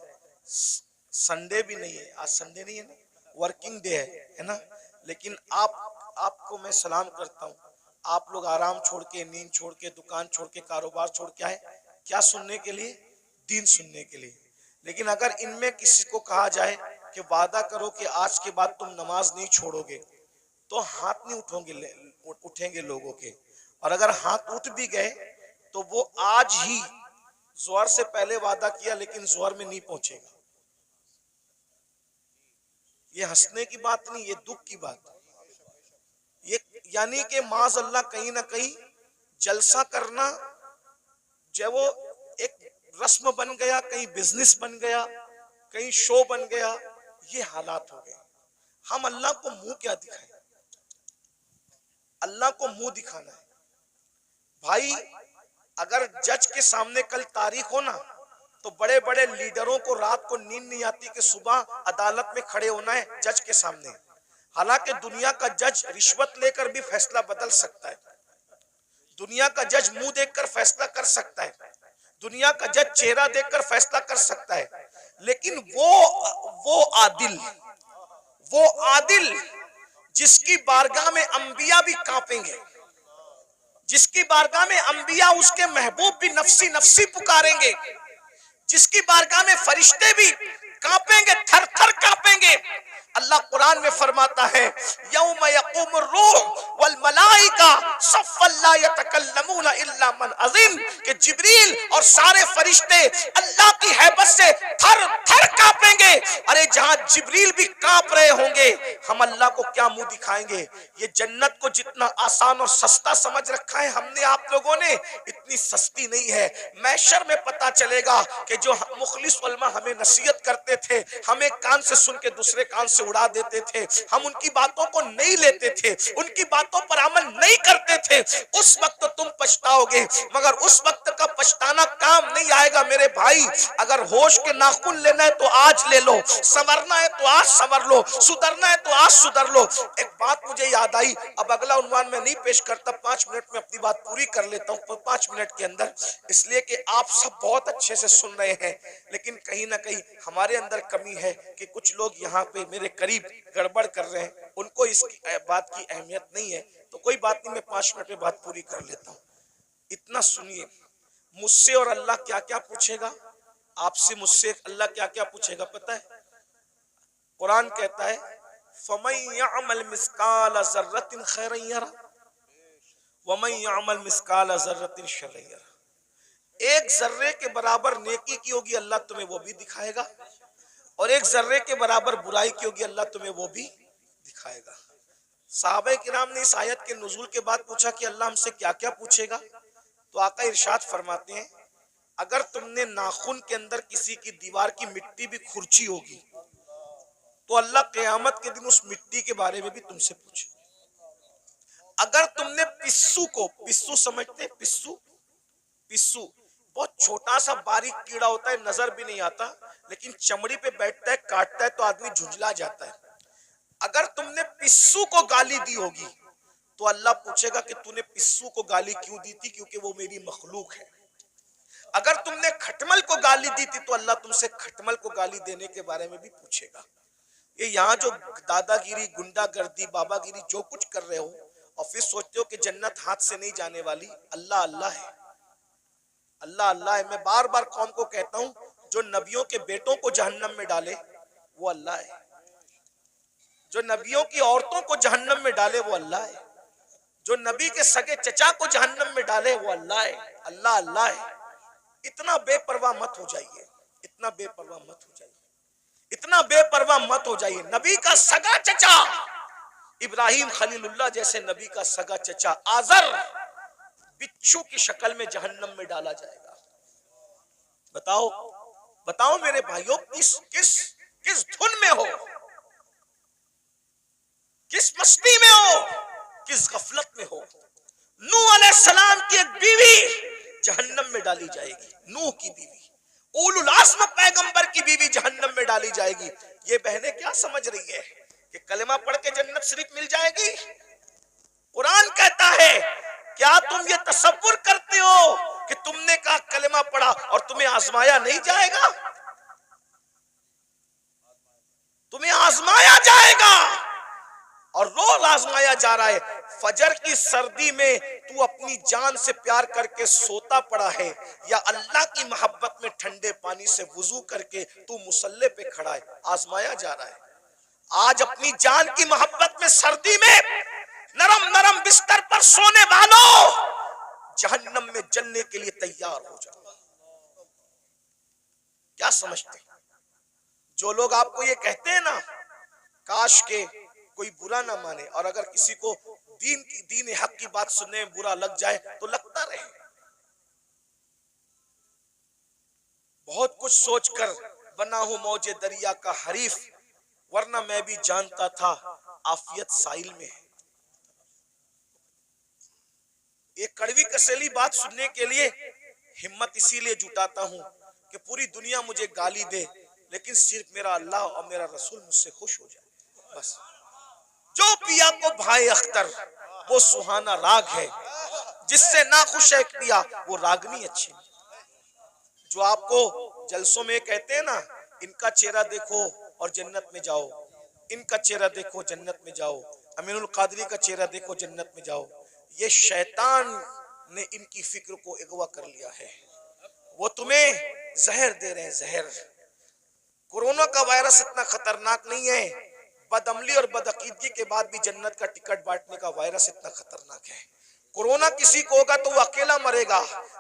संडे भी नहीं है, आज संडे नहीं है ना, वर्किंग डे है ना, लेकिन आपको मैं सलाम करता हूँ। आप लोग आराम छोड़ के, नींद छोड़ के, दुकान छोड़ के, कारोबार छोड़ के आए, क्या सुनने के लिए? दीन सुनने के लिए। लेकिन अगर इनमें किसी को कहा जाए कि वादा करो कि आज के बाद तुम नमाज नहीं छोड़ोगे, तो हाथ नहीं उठेंगे लोगों के। और अगर हाथ उठ भी गए तो वो आज ही जोहर से पहले वादा किया, लेकिन जोहर में नहीं पहुंचेगा। ये हंसने की बात नहीं, ये दुख की बात है। ये यानी कि माज अल्लाह कहीं ना कहीं जलसा करना जो वो एक रस्म बन गया, कहीं बिजनेस बन गया, कहीं शो बन गया, ये हालात हो गए। हम अल्लाह को मुंह क्या दिखाएं? अल्लाह को मुंह दिखाना है भाई। अगर जज के सामने कल तारीख हो ना, तो बड़े बड़े लीडरों को रात को नींद नहीं आती कि सुबह अदालत में खड़े होना है जज के सामने। हालांकि दुनिया का जज रिश्वत लेकर भी फैसला बदल सकता है, दुनिया का जज मुंह देखकर फैसला कर सकता है, दुनिया का जज चेहरा देखकर फैसला कर सकता है, लेकिन वो आदिल जिसकी बारगाह में अंबिया भी कांपेंगे, जिसकी बारगाह में अंबिया उसके महबूब भी नफसी नफसी पुकारेंगे, जिसकी बारगाह में फरिश्ते भी कांपेंगे, थर थर कांपेंगे। अल्लाह कुरान में फरमाता है, यौम यक़ूमुर रूह वल मलाइका सफ़्फ़न ला यतकल्लमूना इल्ला मन अज़िन, कि जिब्रील और सारे फरिश्ते अल्लाह की हैबत से थर थर कांपेंगे। अरे जहां जिब्रील भी कांप रहे होंगे, हम अल्लाह को क्या मुंह दिखाएंगे? ये जन्नत को जितना आसान और सस्ता समझ रखा है हमने आप लोगों ने, इतनी सस्ती नहीं है। महशर में पता चलेगा कि जो मुखलिस उलमा हमें नसीहत करते थे, हमें कान से सुन के दूसरे कान से उड़ा देते थे, हम उनकी बातों को नहीं लेते थे, उनकी बातों पर अमल नहीं करते थे, उस वक्त तुम पछताओगे। मगर उस वक्त का पछताना काम नहीं आएगा मेरे भाई। अगर होश के नाखून लेना है तो आज ले लो, संवरना है तो आज संवर लो, सुधरना है तो आज सुधर लो। एक बात मुझे याद आई, अब अगला उन्वान में नहीं पेश करता, 5 मिनट में अपनी बात पूरी कर लेता हूँ 5 मिनट के अंदर, इसलिए कि आप सब बहुत अच्छे से सुन रहे हैं, लेकिन कहीं ना कहीं हमारे अंदर कमी है कि कुछ लोग यहाँ पे मेरे करीब गड़बड़ कर रहे हैं, उनको इस बात की अहमियत नहीं है। तो कोई बात नहीं, मैं 5 मिनट में बात पूरी कर लेता हूँ। इतना सुनिए, मुझसे और अल्लाह क्या क्या पूछेगा, आपसे मुझसे अल्लाह क्या क्या पूछेगा पता है? कुरान कहता है, फमन यअमल मिस्काल ज़र्रतिन खैरन यरा वमन यअमल मिस्काल ज़र्रतिन शर्रन यरा। एक जर्रे के बराबर नेकी की होगी, अल्लाह तुम्हें वो भी दिखाएगा, और एक जर्रे के बराबर बुराई की होगी, अल्लाह तुम्हें वो भी दिखाएगा। सहाबा किराम ने इस आयत के नुज़ूल के बाद पूछा कि अल्लाह हमसे क्या क्या पूछेगा, तो आका इरशाद फरमाते हैं, अगर तुमने नाखून के अंदर किसी की दीवार की मिट्टी भी खुरची होगी, तो अल्लाह क़यामत के दिन उस मिट्टी के बारे में भी तुमसे पूछे। अगर तुमने पिस्सू समझते, पिस्सू बहुत छोटा सा बारीक कीड़ा होता है, नजर भी नहीं आता, लेकिन चमड़ी पे बैठता है, काटता है तो आदमी झुंझला जाता है। अगर तुमने पिस्सू को गाली दी होगी, तो अल्लाह पूछेगा कि तूने पिस्सू को गाली क्यों दी थी, क्योंकि वो मेरी मखलूक है। अगर तुमने खटमल को गाली दी थी, तो अल्लाह तुमसे खटमल को गाली देने के बारे में भी पूछेगा। ये यहाँ जो दादागिरी, गुंडागर्दी, बाबागिरी जो कुछ कर रहे हो, और फिर सोचते हो कि जन्नत हाथ से नहीं जाने वाली, अल्लाह अल्लाह है, अल्लाह अल्लाह है। मैं बार बार कौम को कहता हूँ, जो नबियों के बेटों को जहन्नम में डाले वो अल्लाह है, जो नबियों की औरतों को जहन्नम में डाले वो अल्लाह है, जो नबी के सगे चचा को जहन्नम में डाले वो अल्लाह है। अल्लाह अल्लाह है। इतना बेपरवाह मत हो जाइए, इतना बेपरवाह मत हो जाइए, इतना बेपरवाह मत हो जाइए। नबी का सगा चचा इब्राहिम खलीलुल्लाह जैसे नबी का सगा चचा आजर बिच्छू की शक्ल में जहन्नम में डाला जाएगा। बताओ बताओ मेरे भाइयों, किस किस किस धुन में हो, किस मस्ती में हो, किस गफलत में हो। नूह अलैहिस्सलाम की एक बीवी जहन्नम में डाली जाएगी, नूह की बीवी, उलुल आज़्म पैगंबर की बीवी जहन्नम में डाली जाएगी। ये बहनें क्या समझ रही है कि कलमा पढ़ के जन्नत शरीफ मिल जाएगी? कुरान कहता है, क्या तुम ये तसव्वुर करते हो कि तुमने कहा कलमा पढ़ा और तुम्हें आजमाया नहीं जाएगा? तुम्हें आजमाया जाएगा और रोज आजमाया जा रहा है। फजर की सर्दी में तू अपनी जान से प्यार करके सोता पड़ा है, या अल्लाह की मोहब्बत में ठंडे पानी से वुजू करके तू मुसल्ले पे खड़ा है, आजमाया जा रहा है। आज अपनी जान की मोहब्बत में सर्दी में नरम नरम बिस्तर पर सोने वालों, जहन्नम में जलने के लिए तैयार हो जाओ। क्या समझते हैं? जो लोग आपको ये कहते हैं ना, काश के कोई बुरा ना माने, और अगर किसी को दीन हक की बात सुनने में बुरा लग जाए तो लगता रहे। बहुत कुछ सोचकर बना हूं मौजे दरिया का हरीफ, वरना मैं भी जानता था आफियत साइल में है। एक कड़वी कसेली बात सुनने के लिए हिम्मत इसीलिए जुटाता हूं कि पूरी दुनिया मुझे गाली दे, लेकिन सिर्फ मेरा अल्लाह और मेरा रसूल मुझसे खुश हो जाए, बस। जो पिया को भाई अख्तर वो सुहाना राग है, जिससे ना खुश है पिया वो रागनी अच्छी। जो आपको जलसों में कहते हैं ना, इनका चेहरा देखो और जन्नत में जाओ, इनका चेहरा देखो जन्नत में जाओ, अमीनुल कादरी का चेहरा देखो जन्नत में जाओ, ये शैतान ने इनकी फिक्र को अगवा कर लिया है। वो तुम्हें जहर दे रहे हैं, जहर। कोरोना का वायरस इतना खतरनाक नहीं है, बदअमली और बदअकीदगी के बाद भी जन्नत का टिकट बांटने का वायरस इतना खतरनाक है। कोरोना किसी को होगा तो वो अकेला मरेगा।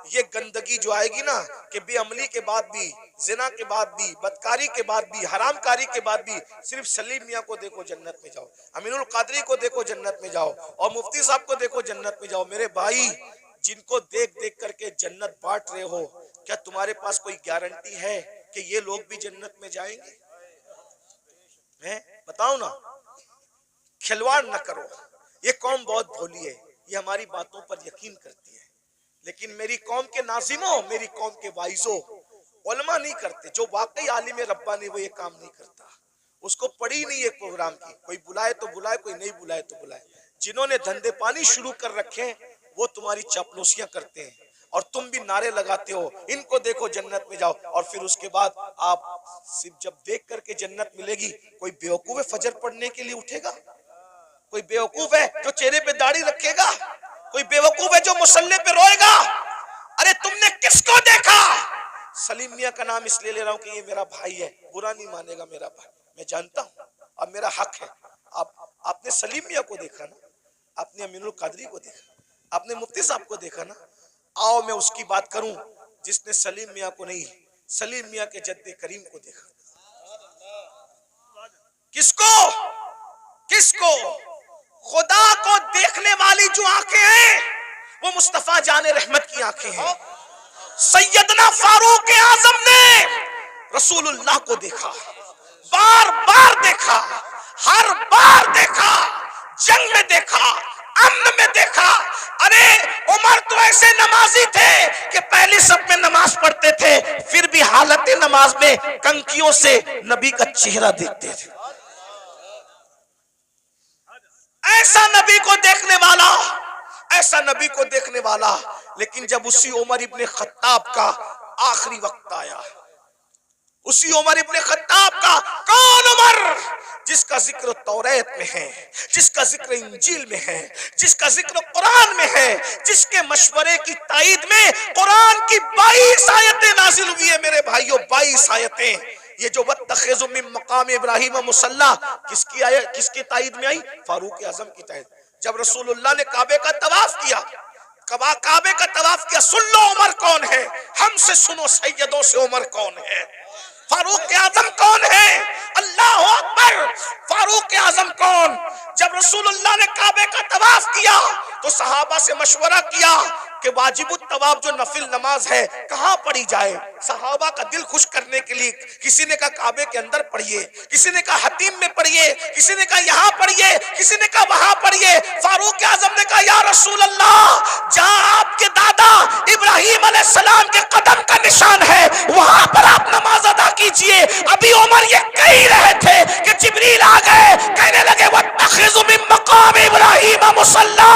ये गंदगी जो आएगी ना, कि बेअमली के बाद भी, जिना के बाद भी, बदकारी के बाद भी, हरामकारी के बाद भी सिर्फ सलीम मियां को देखो जन्नत में जाओ, अमीनुल कादरी को देखो जन्नत में जाओ, और मुफ्ती साहब को देखो जन्नत में जाओ। मेरे भाई, जिनको देख देख करके जन्नत बांट रहे हो, क्या तुम्हारे पास कोई गारंटी है कि ये लोग भी जन्नत में जाएंगे? हैं? बताओ ना। खिलवाड़ न करो। ये कौम बहुत भोली है, ये हमारी बातों पर यकीन करती है, लेकिन मेरी कौम के नाजिमों, मेरी कौम के वाइजों, उलमा नहीं करते। जो वाकई आलिम रब्बानी वो ये काम नहीं करता। उसको पड़ी नहीं है प्रोग्राम की, कोई बुलाए तो बुलाए, कोई नहीं बुलाए तो बुलाए। जिन्होंने धंधे पानी शुरू कर रखे हैं वो तुम्हारी चापलूसियां करते हैं, और तुम भी नारे लगाते हो, इनको देखो जन्नत में जाओ, और फिर उसके बाद आप सिर्फ जब देख करके जन्नत मिलेगी, कोई बेवकूफ है फजर पढ़ने के लिए उठेगा? कोई बेवकूफ है जो चेहरे पे दाढ़ी रखेगा? कोई बेवकूफ है जो मुसल्ले पे रोएगा? अरे तुमने किसको देखा? सलीम मियां का नाम इसलिए ले रहा हूं कि ये मेरा भाई है, बुरा नहीं मानेगा मेरा भाई, मैं जानता हूं, अब मेरा हक है। आपने सलीम मियां को देखा ना, आपने अमीनुल कादरी को देखा, आपने मुफ्ती साहब को देखा ना। आओ मैं उसकी बात करूं जिसने सलीम मियां को नहीं, सलीम मियां के जद्दे करीम को देखा। किसको? किसको? खुदा को देखने वाली जो आंखें हैं वो मुस्तफा जाने रहमत की आंखें हैं। सैयदना फारूक आजम ने रसूलुल्लाह को देखा, बार बार देखा, हर बार देखा, जंग में देखा, अम्न में देखा। अरे उमर तो ऐसे नमाजी थे कि पहली सब में नमाज पढ़ते थे, फिर भी हालत नमाज में कंकियों से नबी का चेहरा देखते थे। ऐसा नबी को देखने वाला, ऐसा नबी को देखने वाला। लेकिन जब उसी उमर इब्ने खत्ताब का आखिरी वक्त आया, उसी उमर इब्ने खत्ताब का, कौन उमर जिसका जिक्र तौरात में है, जिसका जिक्र इंजील में है, जिसका जिक्र कुरान में है, जिसके मशवरे की ताईद में कुरान की 22 आयतें नाजिल हुई है। मेरे भाइयों, 22 आयतें। ये जो वत्तखिज़ु मिन मकाम इब्राहिम मुसल्ला किसकी आयत, किसकी ताईद में आई? फारूक आजम की ताईद। जब रसूलुल्लाह ने काबे का तवाफ किया, काबे का तवाफ किया, सुन लो उमर कौन है, हमसे सुनो सैयदों से उमर कौन है। फारूक आजम कौन है? अल्लाह अकबर। फारूक आजम कौन? जब रसूलुल्लाह ने काबे का तवाफ किया तो सहाबा से मशवरा किया कि वाजिबुत तवाफ जो नफिल नमाज है कहां पढ़ी जाए। सहाबा का दिल खुश करने के लिए किसी ने कहा काबे के अंदर पढ़िए, किसी ने कहा हतीम में पढ़िए, किसी ने कहा यहां पढ़िए, किसी ने कहा वहां पढ़िए। फारूक आजम ने कहा या रसूल अल्लाह, जहां आपके दादा इब्राहिम अलैहिस्सलाम के कदम का निशान है वहां पर आप नमाज अदा कीजिए। अभी उमर ये कह रहे थे कि जिब्रील आ गए, कहने लगे वत्तखिज़ु मिन मकाम इब्राहिम मुसल्ला,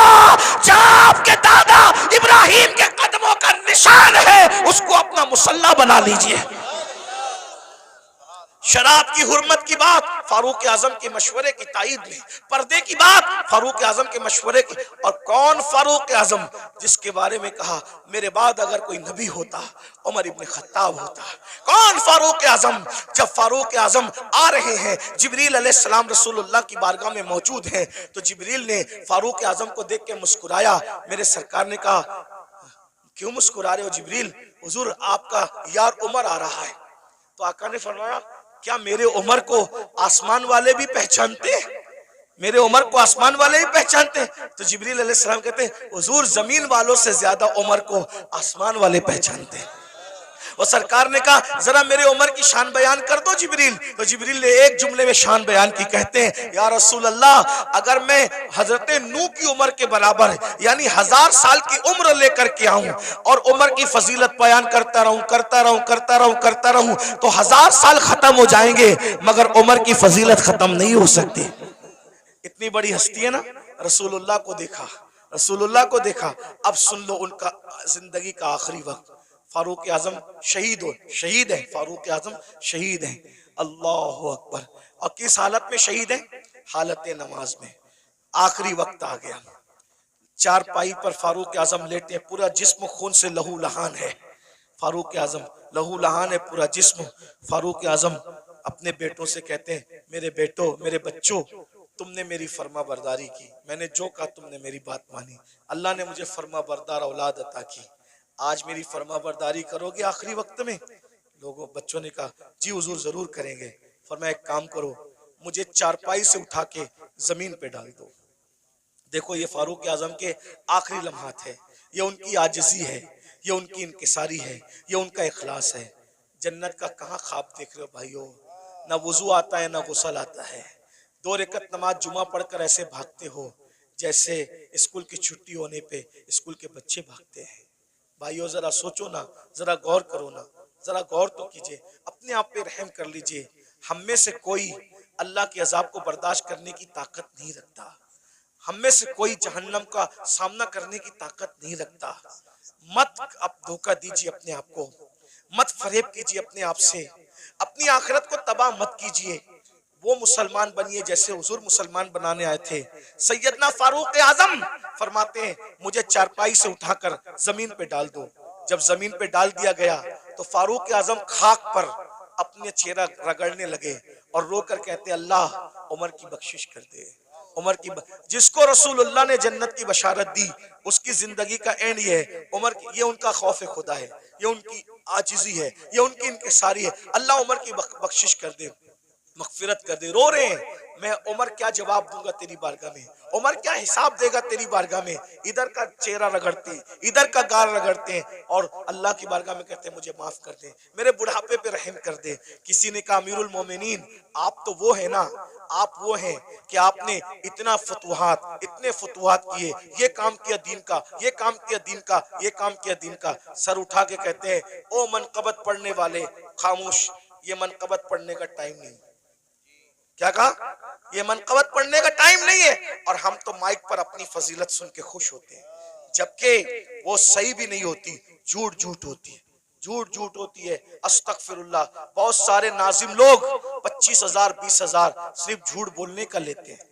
जहां आपके दादा इब्राहिम के कदमों का निशान है उसको अपना मुसल्ला बना लीजिए। शराब की हुर्मत की बात फारूक आजम के मशवरे की ताईद में, पर्दे की बात फारूक आजम के मशवरे की। और कौन फारूक आजम? जिसके बारे में कहा मेरे बाद अगर कोई नबी होता उमर इब्न खत्ताब होता। कौन फारूक आजम? जब फारूक आजम आ रहे हैं, जिब्रील अलैहिस्सलाम रसूलुल्लाह की बारगाह में मौजूद हैं, तो जिब्रील ने फारूक आजम को देख के मुस्कुराया। मेरे सरकार ने कहा क्यों मुस्कुरा रहे हो जिब्रील? हुजूर आपका यार उमर आ रहा है। तो आका ने फरमाया क्या मेरे उमर को आसमान वाले भी पहचानते हैं? मेरे उमर को आसमान वाले भी पहचानते हैं? तो जिब्रील अलैहिस्सलाम कहते हैं हुजूर जमीन वालों से ज्यादा उमर को आसमान वाले पहचानते हैं। और सरकार ने कहा जरा मेरे उमर की शान बयान कर दो जिब्रील। तो जिब्रील ने एक जुमले में शान बयान की। कहते हैं या रसूल अल्लाह, अगर मैं हजरत नूह की उम्र के बराबर यानी 1000 साल की उम्र लेकर के आऊं और उम्र की फजीलत बयान करता रहूं तो 1000 साल खत्म हो जाएंगे मगर उम्र की फजीलत खत्म नहीं हो सकती। इतनी बड़ी हस्ती है ना। रसूलुल्लाह को देखा, रसूलुल्लाह को देखा। अब सुन लो उनका जिंदगी का आखिरी वक्त। फारूक आजम शहीद है। फारूक आजम शहीद है। अल्लाह अकबर। और किस हालत में शहीद है? हालत नमाज में। आखिरी वक्त आ गया, चारपाई पर फारूक आजम लेटे, पूरा जिस्म खून से लहू लहान है। फारूक आजम लहू लहान है पूरा जिस्म। फारूक आजम अपने बेटों से कहते हैं मेरे बेटों, मेरे बच्चों, तुमने मेरी फर्मा बरदारी की, मैंने जो कहा तुमने मेरी बात मानी, अल्लाह ने मुझे फर्मा बरदार औलाद अता की, आज मेरी फर्मा बरदारी करोगे आखिरी वक्त में? लोगों बच्चों ने कहा जी हुजूर जरूर करेंगे। फरमाया एक काम करो, मुझे चारपाई से उठा के जमीन पे डाल दो। देखो ये फारूक आजम के आखिरी लम्हात है, ये उनकी आजिज़ी है, ये उनकी इनकिसारी है, ये उनका इखलास है। जन्नत का कहाँ ख्वाब देख रहे हो भाइयों? ना वुजू आता है ना गुस्ल आता है। 2 रकअत नमाज जुमा पढ़कर ऐसे भागते हो जैसे स्कूल की छुट्टी होने पे स्कूल के बच्चे भागते हैं। भाइयों जरा सोचो ना, जरा गौर करो ना, जरा गौर तो कीजिए, अपने आप पे रहम कर लीजिए। हम में से कोई अल्लाह के अजाब को बर्दाश्त करने की ताकत नहीं रखता, हम में से कोई जहन्नम का सामना करने की ताकत नहीं रखता। मत आप धोखा दीजिए अपने आप को, मत फरेब कीजिए अपने आप से, अपनी आखिरत को तबाह मत कीजिए। वो मुसलमान बनिए जैसे हुजूर मुसलमान बनाने आए थे। सैयदना फारूक आजम फरमाते हैं मुझे चारपाई से उठाकर जमीन पे डाल दो। जब जमीन पे डाल दिया गया तो फारूक आजम खाक पर अपने चेहरा रगड़ने लगे और रोकर कहते अल्लाह उमर की बख्शिश कर दे। उमर की जिसको रसूलुल्लाह ने जन्नत की बशारत दी उसकी जिंदगी का एंड ये है। उमर की ये उनका खौफ खुदा है, ये उनकी आजिज़ी है, ये उनकी इनकिसारी है। अल्लाह उमर की बख्शिश कर दे, मगफिरत कर दे। रो रहे हैं, मैं उमर क्या जवाब दूंगा तेरी बारगाह में, उमर क्या हिसाब देगा तेरी बारगाह में। इधर का चेहरा रगड़ते, इधर का गाल रगड़ते हैं और अल्लाह की बारगाह में कहते हैं मुझे माफ कर दे, मेरे बुढ़ापे पे रहम कर दे। किसी ने कहा अमीरुल मोमिनीन आप तो वो है ना, आप वो हैं कि आपने इतना फतुहात, इतने फतुहात किए, ये काम किया दीन का, ये काम किया दीन का, ये काम किया दीन का। सर उठा के कहते हैं ओ मनकबत पढ़ने वाले खामोश, ये मनकबत पढ़ने का टाइम नहीं। क्या कहा? ये मनकबत पढ़ने का टाइम नहीं है। और हम तो माइक पर अपनी फजीलत सुन के खुश होते हैं, जबकि वो सही भी नहीं होती, झूठ झूठ होती है, झूठ झूठ होती है। अस्तगफिरुल्लाह। बहुत सारे नाजिम लोग 25,000 20,000 सिर्फ झूठ बोलने का लेते हैं।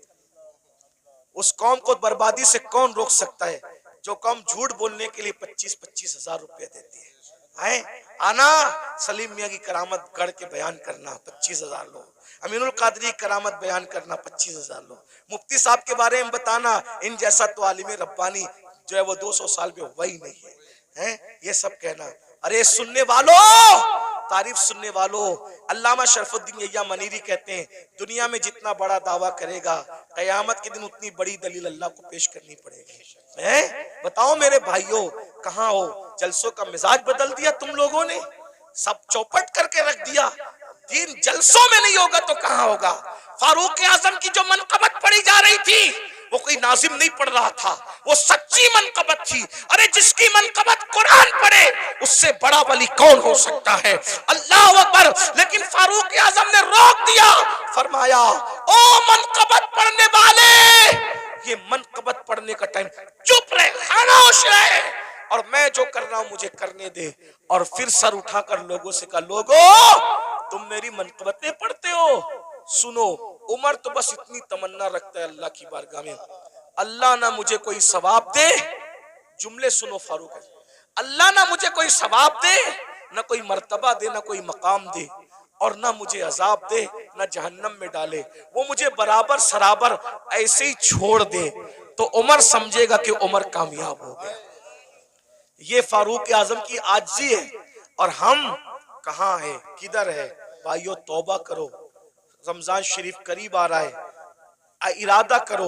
उस कौम को बर्बादी से कौन रोक सकता है जो कौम झूठ बोलने के लिए 25,000 रुपए देती है? आना सलीम मियाँ की करामत गढ़ के बयान करना 25,000 लोग, अमीनुल कादरी करामत बयान करना 25,000 लोग, मुफ्ती साहब के बारे में बताना, इन जैसा तो आलिम रब्बानी जो है वो 200 साल में वही नहीं है, ये सब कहना। अरे सुनने वालों, तारीफ सुनने वालों, अल्लामा शरफुद्दीन यहिया मनीरी कहते हैं दुनिया में जितना बड़ा दावा करेगा कयामत के दिन उतनी बड़ी दलील अल्लाह को पेश करनी पड़ेगी। बताओ मेरे भाइयों, कहाँ हो? जलसों का मिजाज बदल दिया तुम लोगों ने, सब चौपट करके रख दिया। दीन जलसों में नहीं होगा तो कहाँ होगा? फारूक आजम की जो मनकबत पढ़ी जा रही थी वो कोई नाजिम नहीं पढ़ रहा था, वो सच्ची मनकबत थी। अरे जिसकी मनकबत कुरान पढ़े उससे बड़ा वली कौन हो सकता है? अल्लाह अकबर। लेकिन फारूक आजम ने रोक दिया, फरमाया ओ मनकबत पढ़ने वाले, ये मनकबत पढ़ने का टाइम, चुप रहे, खामोश रहे, और मैं जो कर रहा हूं मुझे करने दे। और फिर सर उठाकर लोगों से कहा, लोगों तुम मेरी मनकबतें पढ़ते हो, सुनो। उमर तो बस इतनी तमन्ना रखता है अल्लाह की बारगाह में, अल्लाह ना मुझे कोई सवाब दे, जुमले सुनो फारूक, अल्लाह ना मुझे कोई सवाब दे, ना कोई मर्तबा दे, ना कोई मकाम दे, और ना मुझे अजाब दे, ना जहन्नम में डाले, वो मुझे बराबर सराबर ऐसे ही छोड़ दे, तो उमर समझेगा कि उमर कामयाब हो गया। ये फारूक आजम की आजिज़ी है। और हम कहाँ है, किधर है? भाइयों तौबा करो, रमजान शरीफ करीब आ रहा है, इरादा करो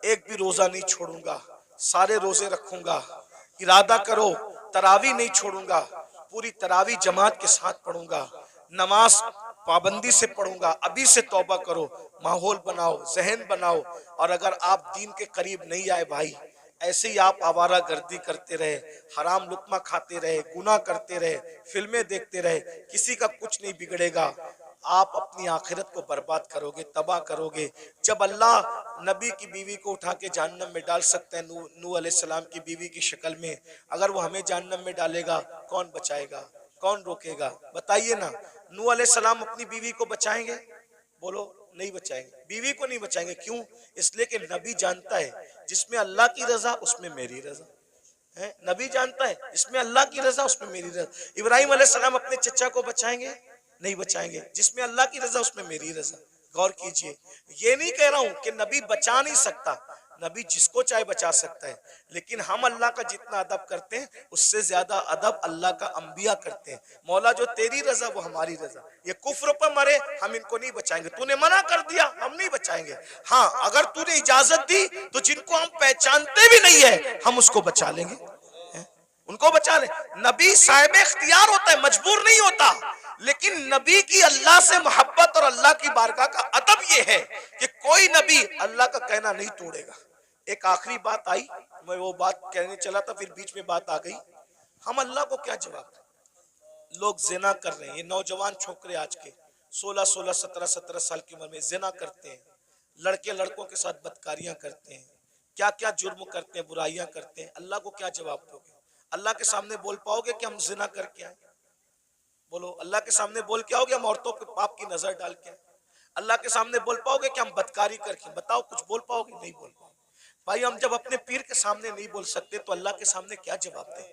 एक भी रोजा नहीं छोड़ूंगा, सारे रोजे रखूंगा। इरादा करो तरावी नहीं छोड़ूंगा, पूरी तरावी जमात के साथ पढ़ूंगा, नमाज पाबंदी से पढ़ूंगा। अभी से तौबा करो, माहौल बनाओ, जहन बनाओ। और अगर आप दीन के करीब नहीं आए भाई, ऐसे ही आप आवारा गर्दी करते रहे, हराम लुकमा खाते रहे, गुनाह करते रहे, फिल्में देखते रहे, किसी का कुछ नहीं बिगड़ेगा। आप अपनी आखिरत को बर्बाद करोगे, तबाह करोगे। जब अल्लाह नबी की बीवी को उठा के जहन्नम में डाल सकते हैं, नूह अलैहिस्सलाम की बीवी की शक्ल में, अगर वो हमें जहन्नम में डालेगा कौन बचाएगा, कौन रोकेगा? बताइए ना। नूह अलैहिस्सलाम अपनी बीवी को बचाएंगे? बोलो नहीं बचाएंगे, बीवी को नहीं बचाएंगे। क्यों? इसलिए कि नबी जानता है जिसमें अल्लाह की रजा उसमें मेरी रजा है। नबी जानता है जिसमें अल्लाह की रजा उसमें मेरी रजा। इब्राहिम अलैहिस्सलाम अपने चचा को बचाएंगे? नहीं बचाएंगे, जिसमें अल्लाह की रजा उसमें मेरी रजा। गौर कीजिए, ये नहीं कह रहा हूं कि नबी बचा नहीं सकता, नबी जिसको चाहे बचा सकता है, लेकिन हम अल्लाह का जितना अदब करते हैं उससे ज्यादा अदब अल्लाह का अंबिया करते हैं। मौला जो तेरी रजा वो हमारी रजा। ये कुफ्र पर मरे हम इनको नहीं बचाएंगे, तूने मना कर दिया हम नहीं बचाएंगे। हाँ, अगर तूने इजाजत दी तो जिनको हम पहचानते भी नहीं है हम उसको बचा लेंगे, उनको बचा ले। नबी साहिब इख्तियार होता है, मजबूर नहीं होता। लेकिन नबी की अल्लाह से मोहब्बत और अल्लाह की बारगाह का अदब यह है कि कोई नबी अल्लाह का कहना नहीं तोड़ेगा। एक आखिरी बात आई, मैं वो बात कहने चला था, फिर बीच में बात आ गई। हम अल्लाह को क्या जवाब दें? लोग जिना कर रहे हैं, ये नौजवान छोकरे आज के 16-16, 17-17 साल की उम्र में जिना करते हैं, लड़के लड़कों के साथ बदकारियां करते हैं, क्या क्या जुर्म करते हैं, बुराइयां करते हैं। अल्लाह को क्या जवाब दोगे? अल्लाह के सामने बोल पाओगे कि हम जिना करके आए? बोलो, अल्लाह के सामने बोल के आओगे हम औरतों पे पाप की नजर डाल के? अल्लाह के सामने बोल पाओगे कि हम बदकारी करके? बताओ, कुछ बोल पाओगे? नहीं बोल पाओगे। भाई हम जब अपने पीर के सामने नहीं बोल सकते तो अल्लाह के सामने क्या जवाब दें?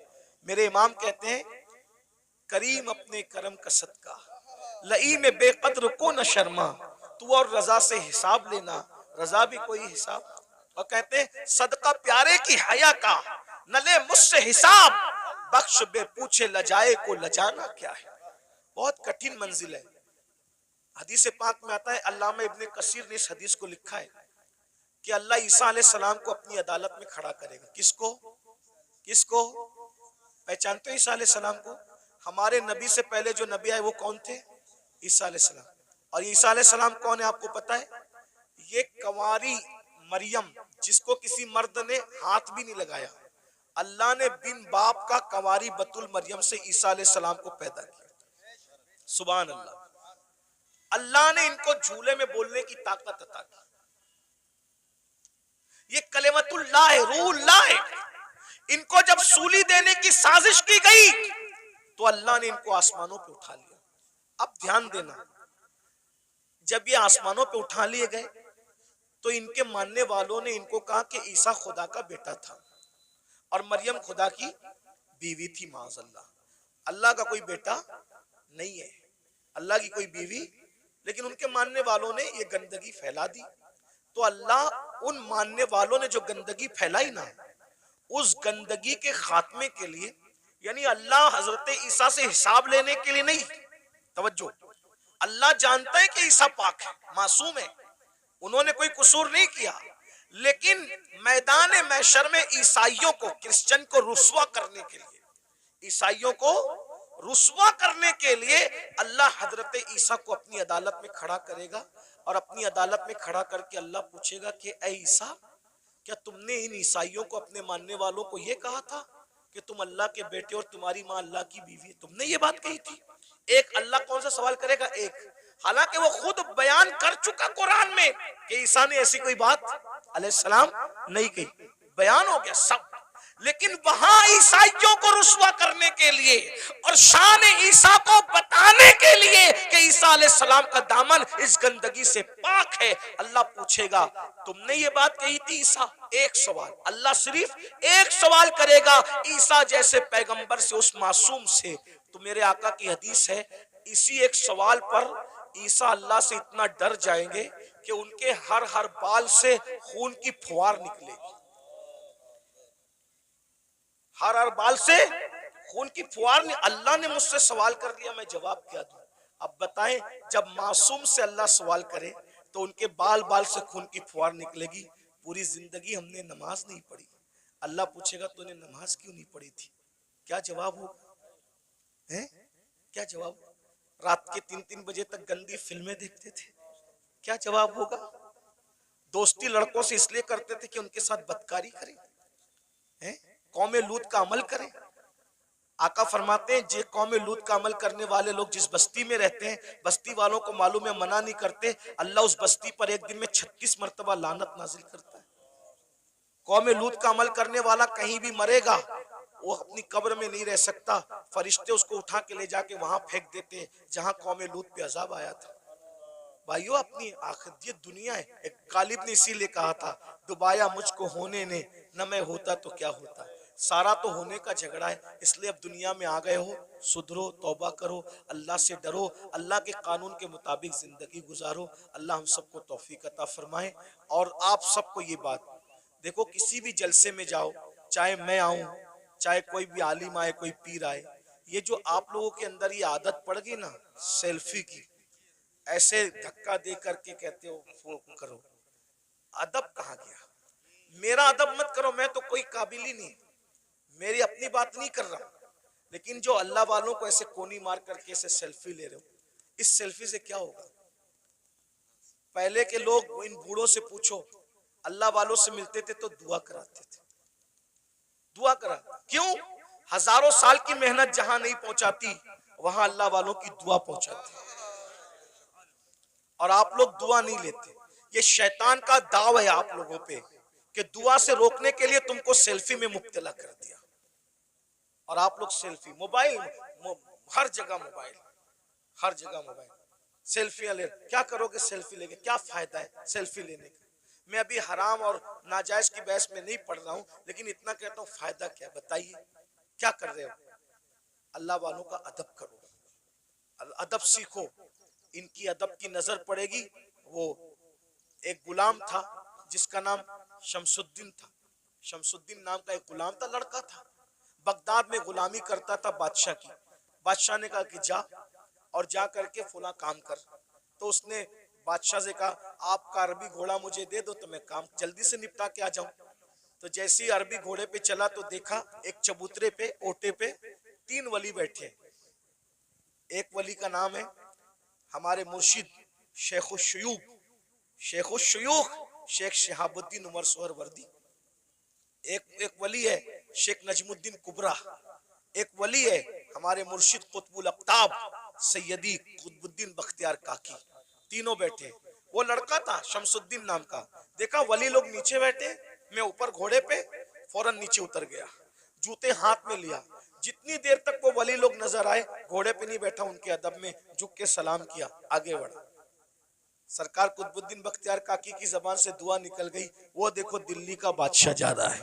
मेरे इमाम कहते हैं, करीम अपने करम का सदका, लई में बेकद्र को न शर्मा, तू और रजा से हिसाब लेना, रजा भी कोई हिसाब। और कहते हैं, सदका प्यारे की हया का, न ले मुझसे हिसाब, बख्श बे पूछे लजाए को लजाना क्या है। बहुत कठिन मंजिल है। हदीस पाक में आता है, अल्लामा इब्ने कसीर ने इस हदीस को लिखा है कि अल्लाह ईसा अलैहिस्सलाम को अपनी अदालत में खड़ा करेगा। किसको? किसको? पहचानते हो ईसा अलैहिस्सलाम को? हमारे नबी से पहले जो नबी आए वो कौन थे? ईसा अलैहिस्सलाम। और ईसा अलैहिस्सलाम कौन है आपको पता है? ये कंवारी मरियम, जिसको किसी मर्द ने हाथ भी नहीं लगाया, अल्लाह ने बिन बाप का कंवारी बतुल मरियम से ईसा अलैहिस्सलाम को पैदा किया। सुभान अल्लाह। अल्लाह ने इनको झूले में बोलने की ताकत अता की। ये कलिमतुल्लाह है, रूहुल्लाह है। इनको जब सूली देने की साजिश की गई तो अल्लाह ने इनको आसमानों पे उठा लिया। अब ध्यान देना, जब ये आसमानों पे उठा लिए गए तो इनके मानने वालों ने इनको कहा कि ईसा खुदा का बेटा था और मरियम खुदा की बीवी थी। माज़अल्लाह, अल्लाह का कोई बेटा नहीं है, अल्लाह की कोई बीवी। लेकिन उनके मानने वालों ने ये गंदगी फैला दी। तो अल्लाह उन मानने वालों ने जो गंदगी फैलाई ना, उस गंदगी के खात्मे के लिए, यानी अल्लाह हजरत ईसा से हिसाब लेने के लिए नहीं, तवज्जो, अल्लाह जानता है कि ईसा पाक है, मासूम है, उन्होंने कोई कसूर नहीं किया, लेकिन मैदान महशर में ईसाइयों को, क्रिश्चियन को रुस्वा करने के लिए, ईसाइयों को रुस्वा करने के लिए अल्लाह हजरत ईसा को अपनी अदालत में खड़ा करेगा, और अपनी अदालत में खड़ा करके अल्लाह पूछेगा कि ऐ ईसा, क्या तुमने इन ईसाइयों को, अपने मानने वालों को यह कहा था कि तुम अल्लाह के बेटे और तुम्हारी मां अल्लाह की बीवी है? तुमने ये बात कही थी? एक अल्लाह कौन सा सवाल करेगा? एक, हालांकि वो खुद बयान कर चुका कुरान में कि ईसा ने ऐसी कोई बात अलैहिस्सलाम नहीं कही, बयान हो गया सब, लेकिन वहां ईसाइयों को रुस्वा करने के लिए और शान ईसा को बताने के लिए कि ईसा अलैहिस्सलाम का दामन इस गंदगी से पाक है, अल्लाह पूछेगा तुमने ये बात कही थी ईसा? एक सवाल, अल्लाह सिर्फ एक सवाल करेगा ईसा जैसे पैगंबर से, उस मासूम से। तो मेरे आका की हदीस है, इसी एक सवाल पर ईसा अल्लाह से इतना डर जाएंगे कि उनके हर बाल से खून की फुहार निकलेगी, हर बाल से खून की फुहार। अल्लाह ने मुझसे सवाल कर लिया, मैं जवाब क्या दूं? अब बताएं, जब मासूम से अल्लाह सवाल करे तो उनके बाल बाल से खून की फुहार निकलेगी। पूरी जिंदगी हमने नमाज नहीं पढ़ी, अल्लाह पूछेगा तूने नमाज क्यों नहीं पढ़ी थी? क्या जवाब होगा? हैं? क्या जवाब? रात के 3-3 बजे तक गंदी फिल्में देखते थे, क्या जवाब होगा? दोस्ती लड़कों से इसलिए करते थे कि उनके साथ बदकारी करें, हैं? कौमे लूत का अमल करें। आका फरमाते हैं, जे कौमे लूत का अमल करने वाले लोग जिस बस्ती में रहते हैं, बस्ती वालों को मालूम है, मना नहीं करते, अल्लाह उस बस्ती पर एक दिन में 36 मरतबा लानत नाजिल करता है। कौमे लूत का अमल करने वाला कहीं भी मरेगा, वो अपनी कब्र में नहीं रह सकता, फरिश्ते उसको उठा के ले जाके वहां फेंक देते जहां कौमे लूत पे अजाब आया था। भाइयों, अपनी आखिरत ये दुनिया है। एक गालिब ने इसीलिए कहा था, दुबाया मुझको होने ने, न मैं होता तो क्या होता। सारा तो होने का झगड़ा है, इसलिए अब दुनिया में आ गए हो, सुधरो, तौबा करो, अल्लाह से डरो, अल्लाह के कानून के मुताबिक जिंदगी गुजारो। अल्लाह हम सबको तौफीक अता फरमाए। और आप सबको ये बात, देखो किसी भी जलसे में जाओ, चाहे मैं आऊं, चाहे कोई भी आलिम आए, कोई पीर आए, ये जो आप लोगों के अंदर ये आदत पड़ गई ना सेल्फी की, ऐसे धक्का दे करके कहते हो वो करो, अदब कहाँ गया? मेरा अदब मत करो, मैं तो कोई काबिल ही नहीं, मेरी अपनी बात नहीं कर रहा, लेकिन जो अल्लाह वालों को ऐसे कोनी मार करके ऐसे सेल्फी ले रहे हो, इस सेल्फी से क्या होगा? पहले के लोग, इन बूढ़ों से पूछो, अल्लाह वालों से मिलते थे तो दुआ कराते थे, दुआ करा, क्यों? हजारों साल की मेहनत जहां नहीं पहुंचाती, वहां अल्लाह वालों की दुआ पहुंचाती। और आप लोग दुआ नहीं लेते, ये शैतान का दाव है आप लोगों पे कि दुआ से रोकने के लिए तुमको सेल्फी में मुब्तला कर दिया। और आप लोग सेल्फी, मोबाइल, हर जगह मोबाइल, हर जगह मोबाइल, सेल्फियां ले, क्या करोगे सेल्फी लेके? क्या फायदा है सेल्फी लेने का? मैं अभी हराम और नाजायज की बहस में नहीं पढ़ रहा हूं, लेकिन इतना कहता हूं, फायदा क्या? बताइए, क्या कर रहे हो? अल्लाह वालों का अदब करो, अदब सीखो, इनकी अदब की नजर पड़ेगी। वो एक गुलाम था जिसका नाम शमसुद्दीन था, शमसुद्दीन नाम का एक गुलाम था, लड़का था, बगदाद में गुलामी करता था बादशाह की। बादशाह ने कहा कि जा और जा करके फुला काम कर। तो उसने बादशाह से कहा, आपका अरबी घोड़ा मुझे दे दो तो मैं काम जल्दी से निपटा के आ जाऊं। तो जैसे ही अरबी घोड़े पे चला तो देखा एक चबूतरे पे, ओटे पे 3 वली बैठे। एक वली का नाम है हमारे मुर्शिद शेखुशयूख शेख शहाबुद्दीन उमर सोहरवर्दी। एक वली है शेख नजमुद्दीन कुबरा। एक वली है हमारे मुर्शिद कुतुबुल अक्ताब सैयदी कुतुबुद्दीन बख्तियार काकी। तीनों बैठे। वो लड़का था शमसुद्दीन नाम का, देखा वली लोग नीचे बैठे, मैं ऊपर घोड़े पे, फौरन नीचे उतर गया, जूते हाथ में लिया। जितनी देर तक वो वली लोग नजर आए, घोड़े पे नहीं बैठा, उनके अदब में झुक के सलाम किया, आगे बढ़ा। सरकार कुतुबुद्दीन बख्तियार काकी की जबान से दुआ निकल गई, वो देखो दिल्ली का बादशाह जा रहा है।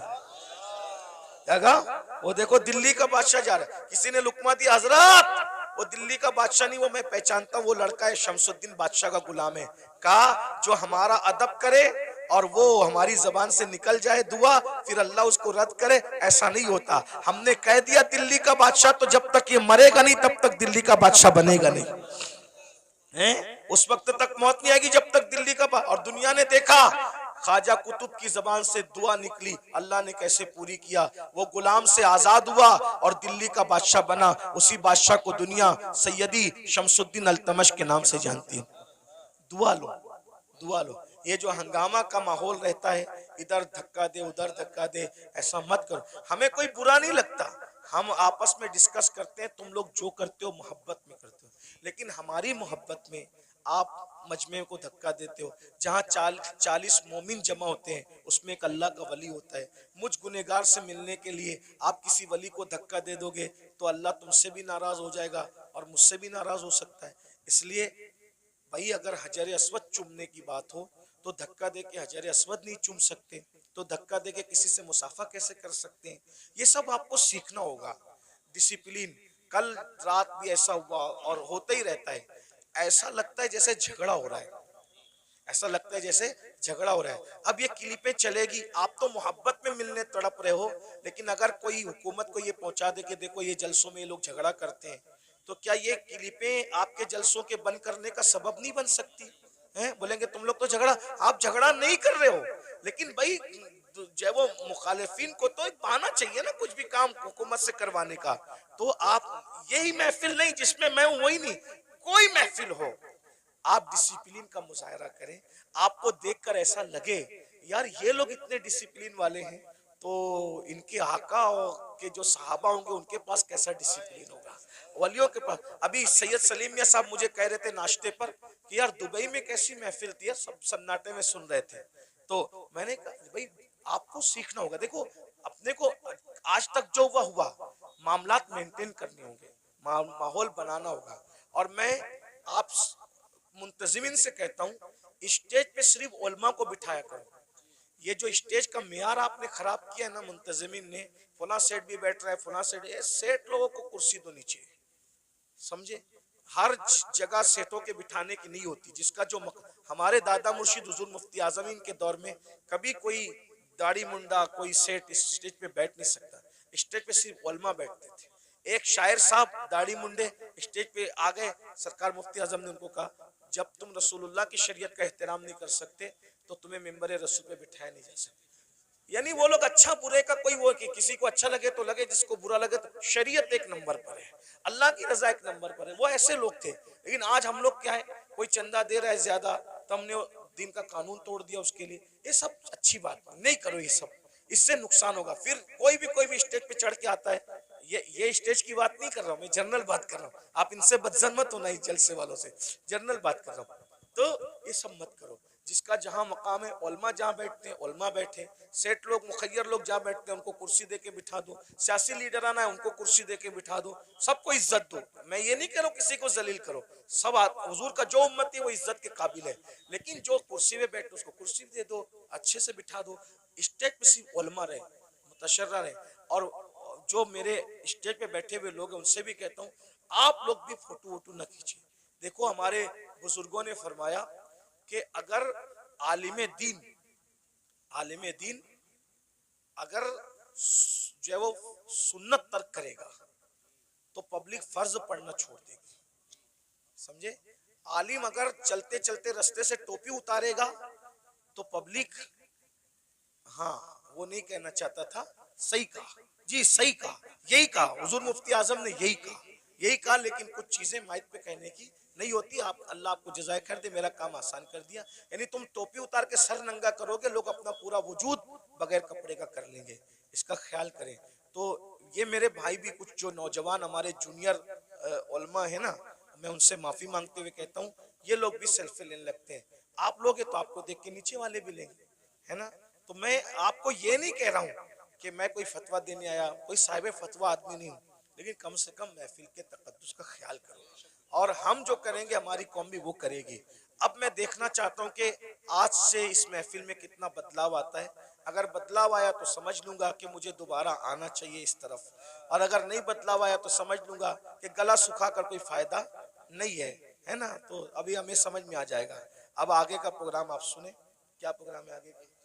वो देखो दिल्ली का बादशाह जा रहा है। किसी ने लुकमा दिया, हजरत वो दिल्ली का बादशाह नहीं, वो मैं पहचानता हूँ, वो लड़का है शमसुद्दीन बादशाह का गुलाम है। कहा जो हमारा अदब करे और वो हमारी जबान से निकल जाए दुआ, फिर अल्लाह उसको रद्द करे, ऐसा नहीं होता। हमने कह दिया दिल्ली का बादशाह, तो जब तक ये मरेगा नहीं तब तक दिल्ली का बादशाह बनेगा नहीं है। उस वक्त तक मौत नहीं आएगी जब तक दिल्ली का और दुनिया ने देखा ख्वाजा कुतुब की जबान से दुआ निकली, अल्लाह ने कैसे पूरी किया। वो गुलाम से आजाद हुआ और दिल्ली का बादशाह बना। उसी बादशाह को दुनिया सैयदी शमसुद्दीन अल्तमश के नाम से जानती है। दुआ लो, दुआ लो। ये जो हंगामा का माहौल रहता है, इधर धक्का दे उधर धक्का दे, ऐसा मत करो। हमें कोई बुरा नहीं लगता, हम आपस में डिस्कस करते हैं, तुम लोग जो करते हो मोहब्बत में करते हो, लेकिन हमारी मोहब्बत में आप मजमे को धक्का देते हो। जहाँ 40 मोमिन जमा होते हैं उसमें एक अल्लाह का वली होता है। मुझ गुनेगार से मिलने के लिए आप किसी वली को धक्का दे दोगे तो अल्लाह तुमसे भी नाराज हो जाएगा और मुझसे भी नाराज हो सकता है। इसलिए भाई अगर हजर अस्वद चूमने की बात हो तो धक्का दे के हजर अस्वद नहीं चूम सकते, तो धक्का दे के किसी से मुसाफा कैसे कर सकते हैं? ये सब आपको सीखना होगा। डिसिप्लिन। कल रात भी ऐसा हुआ और होता ही रहता है। ऐसा लगता है जैसे झगड़ा हो रहा है, ऐसा लगता है जैसे झगड़ा हो रहा है। अब ये क्लिपें चलेगी, आप तो मोहब्बत में मिलने तड़प रहे हो, लेकिन अगर कोई हुकूमत को ये पहुंचा दे कि देखो ये जलसों में ये लोग झगड़ा करते हैं, तो क्या ये क्लिपें आपके जलसों के बंद करने का सबब नहीं बन सकती हैं? बोलेंगे तुम लोग तो झगड़ा, आप झगड़ा नहीं कर रहे हो, लेकिन भाई जो वो मुखालिफिन को तो एक बहाना चाहिए ना कुछ भी काम हुकूमत से करवाने का। तो आप यही महफिल नहीं जिसमें मैं हूं, वही नहीं, कोई महफिल हो, आप डिसिप्लिन का मुजाहरा करें। आपको देखकर ऐसा लगे यार ये लोग इतने डिसिप्लिन वाले हैं, तो इनके आका के जो सहाबा होंगे उनके पास कैसा डिसिप्लिन होगा, वलियों के पास। अभी सैयद सलीम मियां साहब मुझे कह रहे थे नाश्ते पर कि यार दुबई में कैसी महफिल थी, सब सन्नाटे में सुन रहे थे। तो मैंने कहा भाई आपको सीखना होगा। देखो अपने को आज तक जो हुआ मामलात मेंटेन करने होंगे, माहौल बनाना होगा। और मैं आप मुंतजिमिन से कहता हूँ स्टेज पे सिर्फ उलमा को बिठाया करो। ये जो स्टेज का मेयार आपने खराब किया ना मुंतजिमिन ने, फला सेठ भी बैठ रहा है, फला सेठ, सेठ लोगों को कुर्सी तो नीचे, समझे? हर जगह सेठों के बिठाने की नहीं होती। जिसका जो हमारे दादा मुर्शिद हुजूर मुफ्ती आजम के दौर में कभी कोई दाढ़ी मुंडा कोई सेठ इस स्टेज पे बैठ नहीं सकता। स्टेज पे सिर्फ उलमा बैठते थे। एक शायर साहब दाढ़ी मुंडे स्टेज पे आ गए, सरकार मुफ्ती आजम ने उनको कहा जब तुम रसूलुल्लाह की शरीयत का एहतराम नहीं कर सकते तो तुम्हें मिंबर रसूल पे बिठाया नहीं जा सकता। यानी वो लोग अच्छा बुरे का कोई वो कि किसी को अच्छा लगे तो लगे, जिसको बुरा लगे तो शरीयत एक नंबर पर है, अल्लाह की रजा एक नंबर पर है। वो ऐसे लोग थे। लेकिन आज हम लोग क्या है, कोई चंदा दे रहा है ज्यादा तो हमने दिन का कानून तोड़ दिया उसके लिए। ये सब अच्छी बात नहीं करो, ये सब इससे नुकसान होगा। फिर कोई भी स्टेज पे चढ़ के आता है, ये स्टेज की बात नहीं कर रहा हूँ मैं, जनरल बात कर रहा हूँ। आप इनसे बदजन मत होना, इस जलसे वालों से, जनरल बात कर रहा हूँ। तो ये सब मत करो। जिसका जहां मकाम है, उलमा जहां बैठते हैं उलमा बैठे, सेठ लोग मुखैर लोग जहां बैठते हैं उनको कुर्सी देके बिठा दो, सियासी लीडर आना है उनको कुर्सी देके बिठा दो, सबको इज्जत दो। मैं ये नहीं कह रहा हूँ किसी को जलील करो, सब हुजूर का जो उम्मत है वो इज्जत के काबिल है, लेकिन जो कुर्सी में बैठे उसको कुर्सी दे दो, अच्छे से बिठा दो। स्टेज पे सिर्फ उलमा रहे, मुतशर्रा रहे। और जो मेरे स्टेज पे बैठे हुए लोग हैं उनसे भी कहता हूँ आप लोग भी फोटो वोटो न खींचिए। देखो हमारे बुजुर्गों ने फरमाया कि अगर आलिम दीन अगर जो है वो सुन्नत तर्क करेगा तो पब्लिक फर्ज पढ़ना छोड़ देगी, समझे? आलिम अगर चलते चलते रास्ते से टोपी उतारेगा तो पब्लिक, हाँ वो नहीं कहना चाहता था, सही कहा जी, सही कहा, यही कहा हुजूर मुफ्ती आजम ने, यही कहा। लेकिन कुछ चीजें माइक पे कहने की नहीं होती। आप अल्लाह आपको जज़ाए खैर दे, मेरा काम आसान कर दिया। यानी तुम टोपी उतार के सर नंगा करोगे, लोग अपना पूरा वजूद बगैर कपड़े का कर लेंगे, इसका ख्याल करें। तो ये मेरे भाई भी कुछ जो नौजवान हमारे जूनियर उलमा है ना, मैं उनसे माफी मांगते हुए कहता हूँ ये लोग भी सेल्फी लेने लगते हैं। आप लोग तो आपको देख के नीचे वाले भी लेंगे, है ना? तो मैं आपको ये नहीं कह रहा हूँ कि मैं कोई फतवा देने आया, कोई साहिब फतवा आदमी नहीं हूँ, लेकिन कम से कम महफिल के तकद्दुस का ख्याल करो। और हम जो करेंगे हमारी कौम भी वो करेगी। अब मैं देखना चाहता हूँ कि आज से इस महफिल में कितना बदलाव आता है। अगर बदलाव आया तो समझ लूंगा कि मुझे दोबारा आना चाहिए इस तरफ, और अगर नहीं बदलाव आया तो समझ लूंगा कि गला सुखा कर कोई फायदा नहीं है, है ना? तो अभी हमें समझ में आ जाएगा। अब आगे का प्रोग्राम आप सुने। क्या प्रोग्राम है आगे?